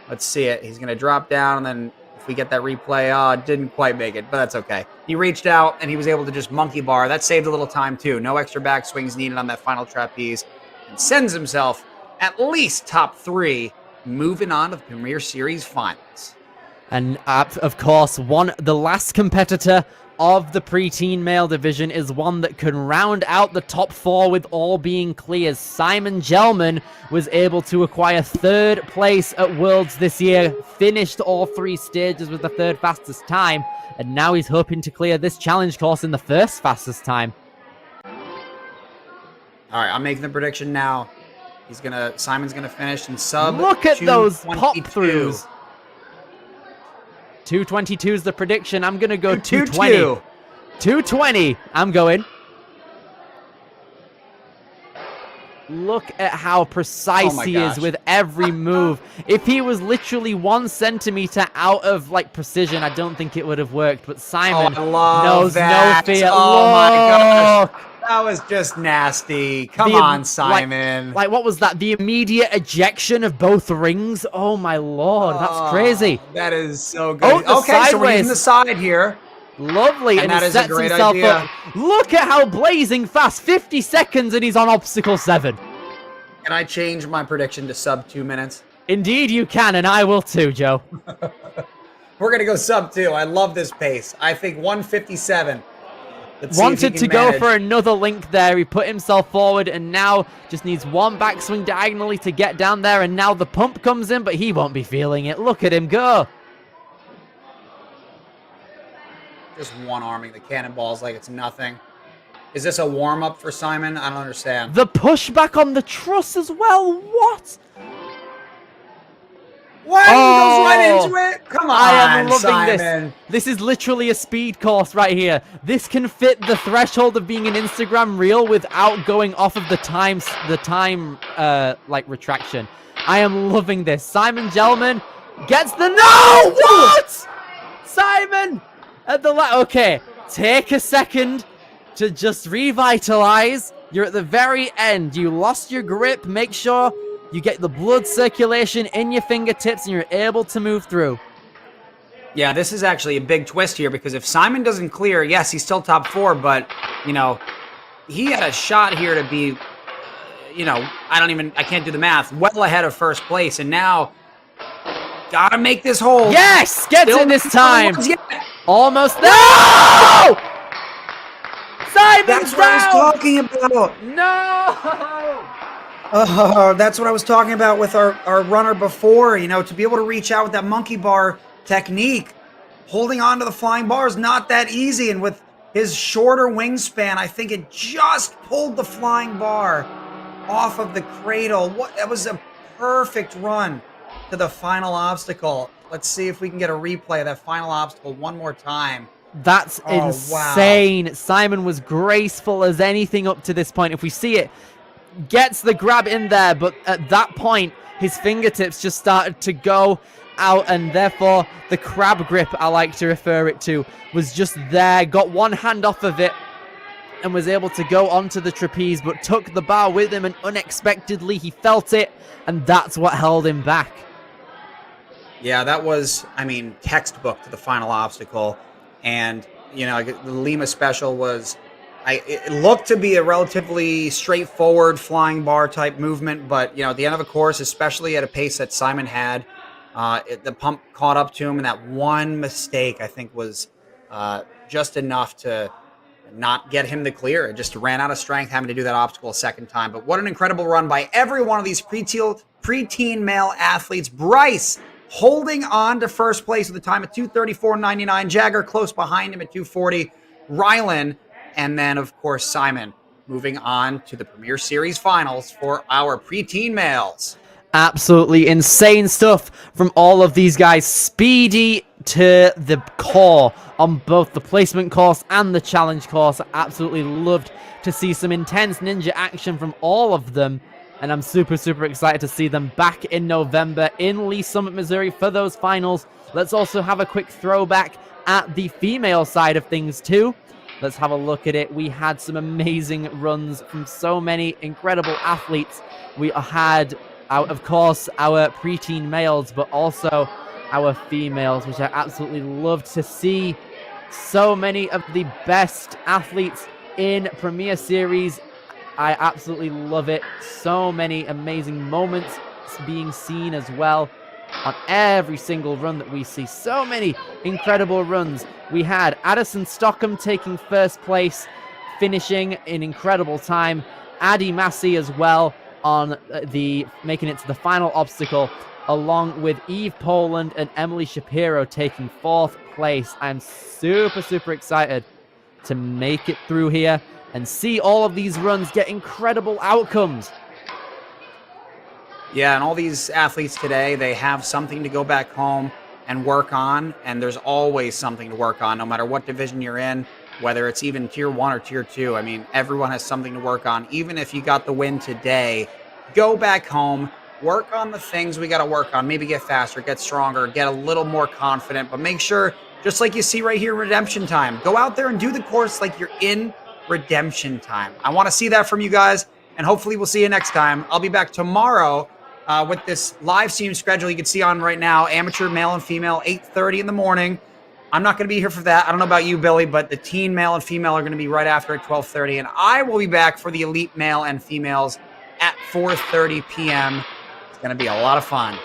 let's see it. He's going to drop down, and then if we get that replay, didn't quite make it, but that's okay. He reached out, and he was able to just monkey bar. That saved a little time, too. No extra back swings needed on that final trapeze. And sends himself at least top 3, moving on to the Premier Series Finals. And of course, the last competitor of the preteen male division is one that can round out the top 4 with all being clears. Simon Gelman was able to acquire 3rd place at Worlds this year, finished all 3 stages with the 3rd fastest time, and now he's hoping to clear this challenge course in the 1st fastest time. All right, I'm making the prediction now. Simon's gonna finish in sub. Look at those pop 2:22. throughs. 2:22 is the prediction. I'm going to go 2:20. 2:20. I'm going. Look at how precise he is with every move. If he was literally 1 centimeter out of precision, I don't think it would have worked. But Simon knows no fear. Oh my gosh. That was just nasty. Come on, Simon. What was that? The immediate ejection of both rings? Oh my lord, that's crazy. That is so good. Oh, okay, so we're using the side here. Lovely, and that he is a sets great himself idea. up. Look at how blazing fast. 50 seconds and he's on obstacle 7. Can I change my prediction to sub 2 minutes? Indeed you can, and I will too, Joe. We're going to go sub 2. I love this pace. I think 1:57. Wanted to go for another link there. He put himself forward and now just needs 1 backswing diagonally to get down there. And now the pump comes in, but he won't be feeling it. Look at him go. Just one-arming the cannonballs like it's nothing. Is this a warm-up for Simon? I don't understand. The pushback on the truss as well. What? What? He goes right into it? Come on, I am loving Simon. this. This is literally a speed course right here. This can fit the threshold of being an Instagram reel without going off of the time like retraction. I am loving this. Simon Gelman gets the no. What? Simon at the okay. Take a second to just revitalize. You're at the very end. You lost your grip. Make sure you get the blood circulation in your fingertips and you're able to move through. Yeah, this is actually a big twist here because if Simon doesn't clear, yes, he's still top 4, but, you know, he had a shot here to be, you know, I can't do the math, well ahead of first place, and now gotta make this hold. Yes! Gets Still it this time! Yeah. Almost there! No! Simon's That's what I was down! talking about. No! That's what I was talking about with our runner before, you know, to be able to reach out with that monkey bar technique, holding on to the flying bar is not that easy, and with his shorter wingspan, I think it just pulled the flying bar off of the cradle. That was a perfect run to the final obstacle. Let's see if we can get a replay of that final obstacle one more time. That's insane. Wow. Simon was graceful as anything up to this point. If we see it, gets the grab in there, but at that point, his fingertips just started to go out, and therefore the crab grip, I like to refer it to, was just there. Got one hand off of it and was able to go onto the trapeze, but took the bar with him, and unexpectedly he felt it, and that's what held him back. Yeah, that was, I mean, textbook to the final obstacle. And, you know, the Lima special was, it looked to be a relatively straightforward flying bar type movement, but, you know, at the end of a course, especially at a pace that Simon had, the pump caught up to him, and that one mistake, I think, was just enough to not get him to clear. It just ran out of strength having to do that obstacle a second time. But what an incredible run by every one of these preteen male athletes. Bryce holding on to first place with a time of 2:34.99. Jagger close behind him at 2:40. Rylan, and then, of course, Simon moving on to the Premier Series finals for our preteen males. Absolutely insane stuff from all of these guys. Speedy to the core on both the placement course and the challenge course. I absolutely loved to see some intense ninja action from all of them. And I'm super, super excited to see them back in November in Lee Summit, Missouri for those finals. Let's also have a quick throwback at the female side of things too. Let's have a look at it. We had some amazing runs from so many incredible athletes. We had, of course, our preteen males, but also our females, which I absolutely loved to see. So many of the best athletes in Premier Series. I absolutely love it. So many amazing moments being seen as well on every single run that we see. So many incredible runs. We had Addison Stockham taking first place, finishing in incredible time. Addie Massey as well on making it to the final obstacle, along with Eve Poland and Emily Shapiro taking fourth place. I'm super, super excited to make it through here and see all of these runs get incredible outcomes. Yeah, and all these athletes today, they have something to go back home and work on, and there's always something to work on, no matter what division you're in, whether it's even Tier 1 or Tier 2. I mean, everyone has something to work on. Even if you got the win today, go back home, work on the things we got to work on, maybe get faster, get stronger, get a little more confident, but make sure, just like you see right here, Redemption Time, go out there and do the course like you're in Redemption Time. I want to see that from you guys, and hopefully we'll see you next time. I'll be back tomorrow with this live stream schedule you can see on right now, amateur male and female, 8:30 in the morning. I'm not going to be here for that. I don't know about you, Billy, but the teen male and female are going to be right after at 12:30, and I will be back for the elite male and females at 4:30 p.m. It's going to be a lot of fun.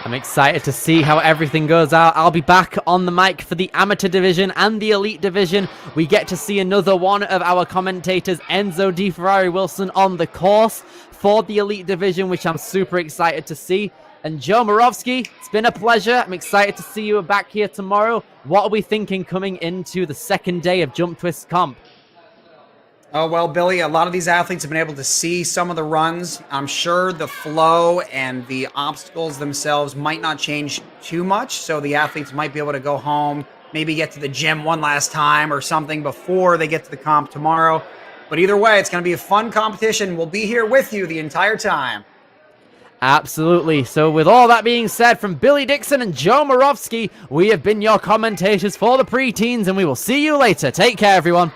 I'm excited to see how everything goes out. I'll be back on the mic for the amateur division and the elite division. We get to see another one of our commentators, Enzo Di Ferrari Wilson, on the course for the elite division, which I'm super excited to see. And Joe Moravsky, it's been a pleasure. I'm excited to see you back here tomorrow. What are we thinking coming into the second day of Jump Twist Comp? Oh, well, Billy, a lot of these athletes have been able to see some of the runs. I'm sure the flow and the obstacles themselves might not change too much, so the athletes might be able to go home, maybe get to the gym one last time or something before they get to the comp tomorrow. But either way, it's going to be a fun competition. We'll be here with you the entire time. Absolutely. So with all that being said, from Billy Dixon and Joe Moravsky, we have been your commentators for the preteens, and we will see you later. Take care, everyone.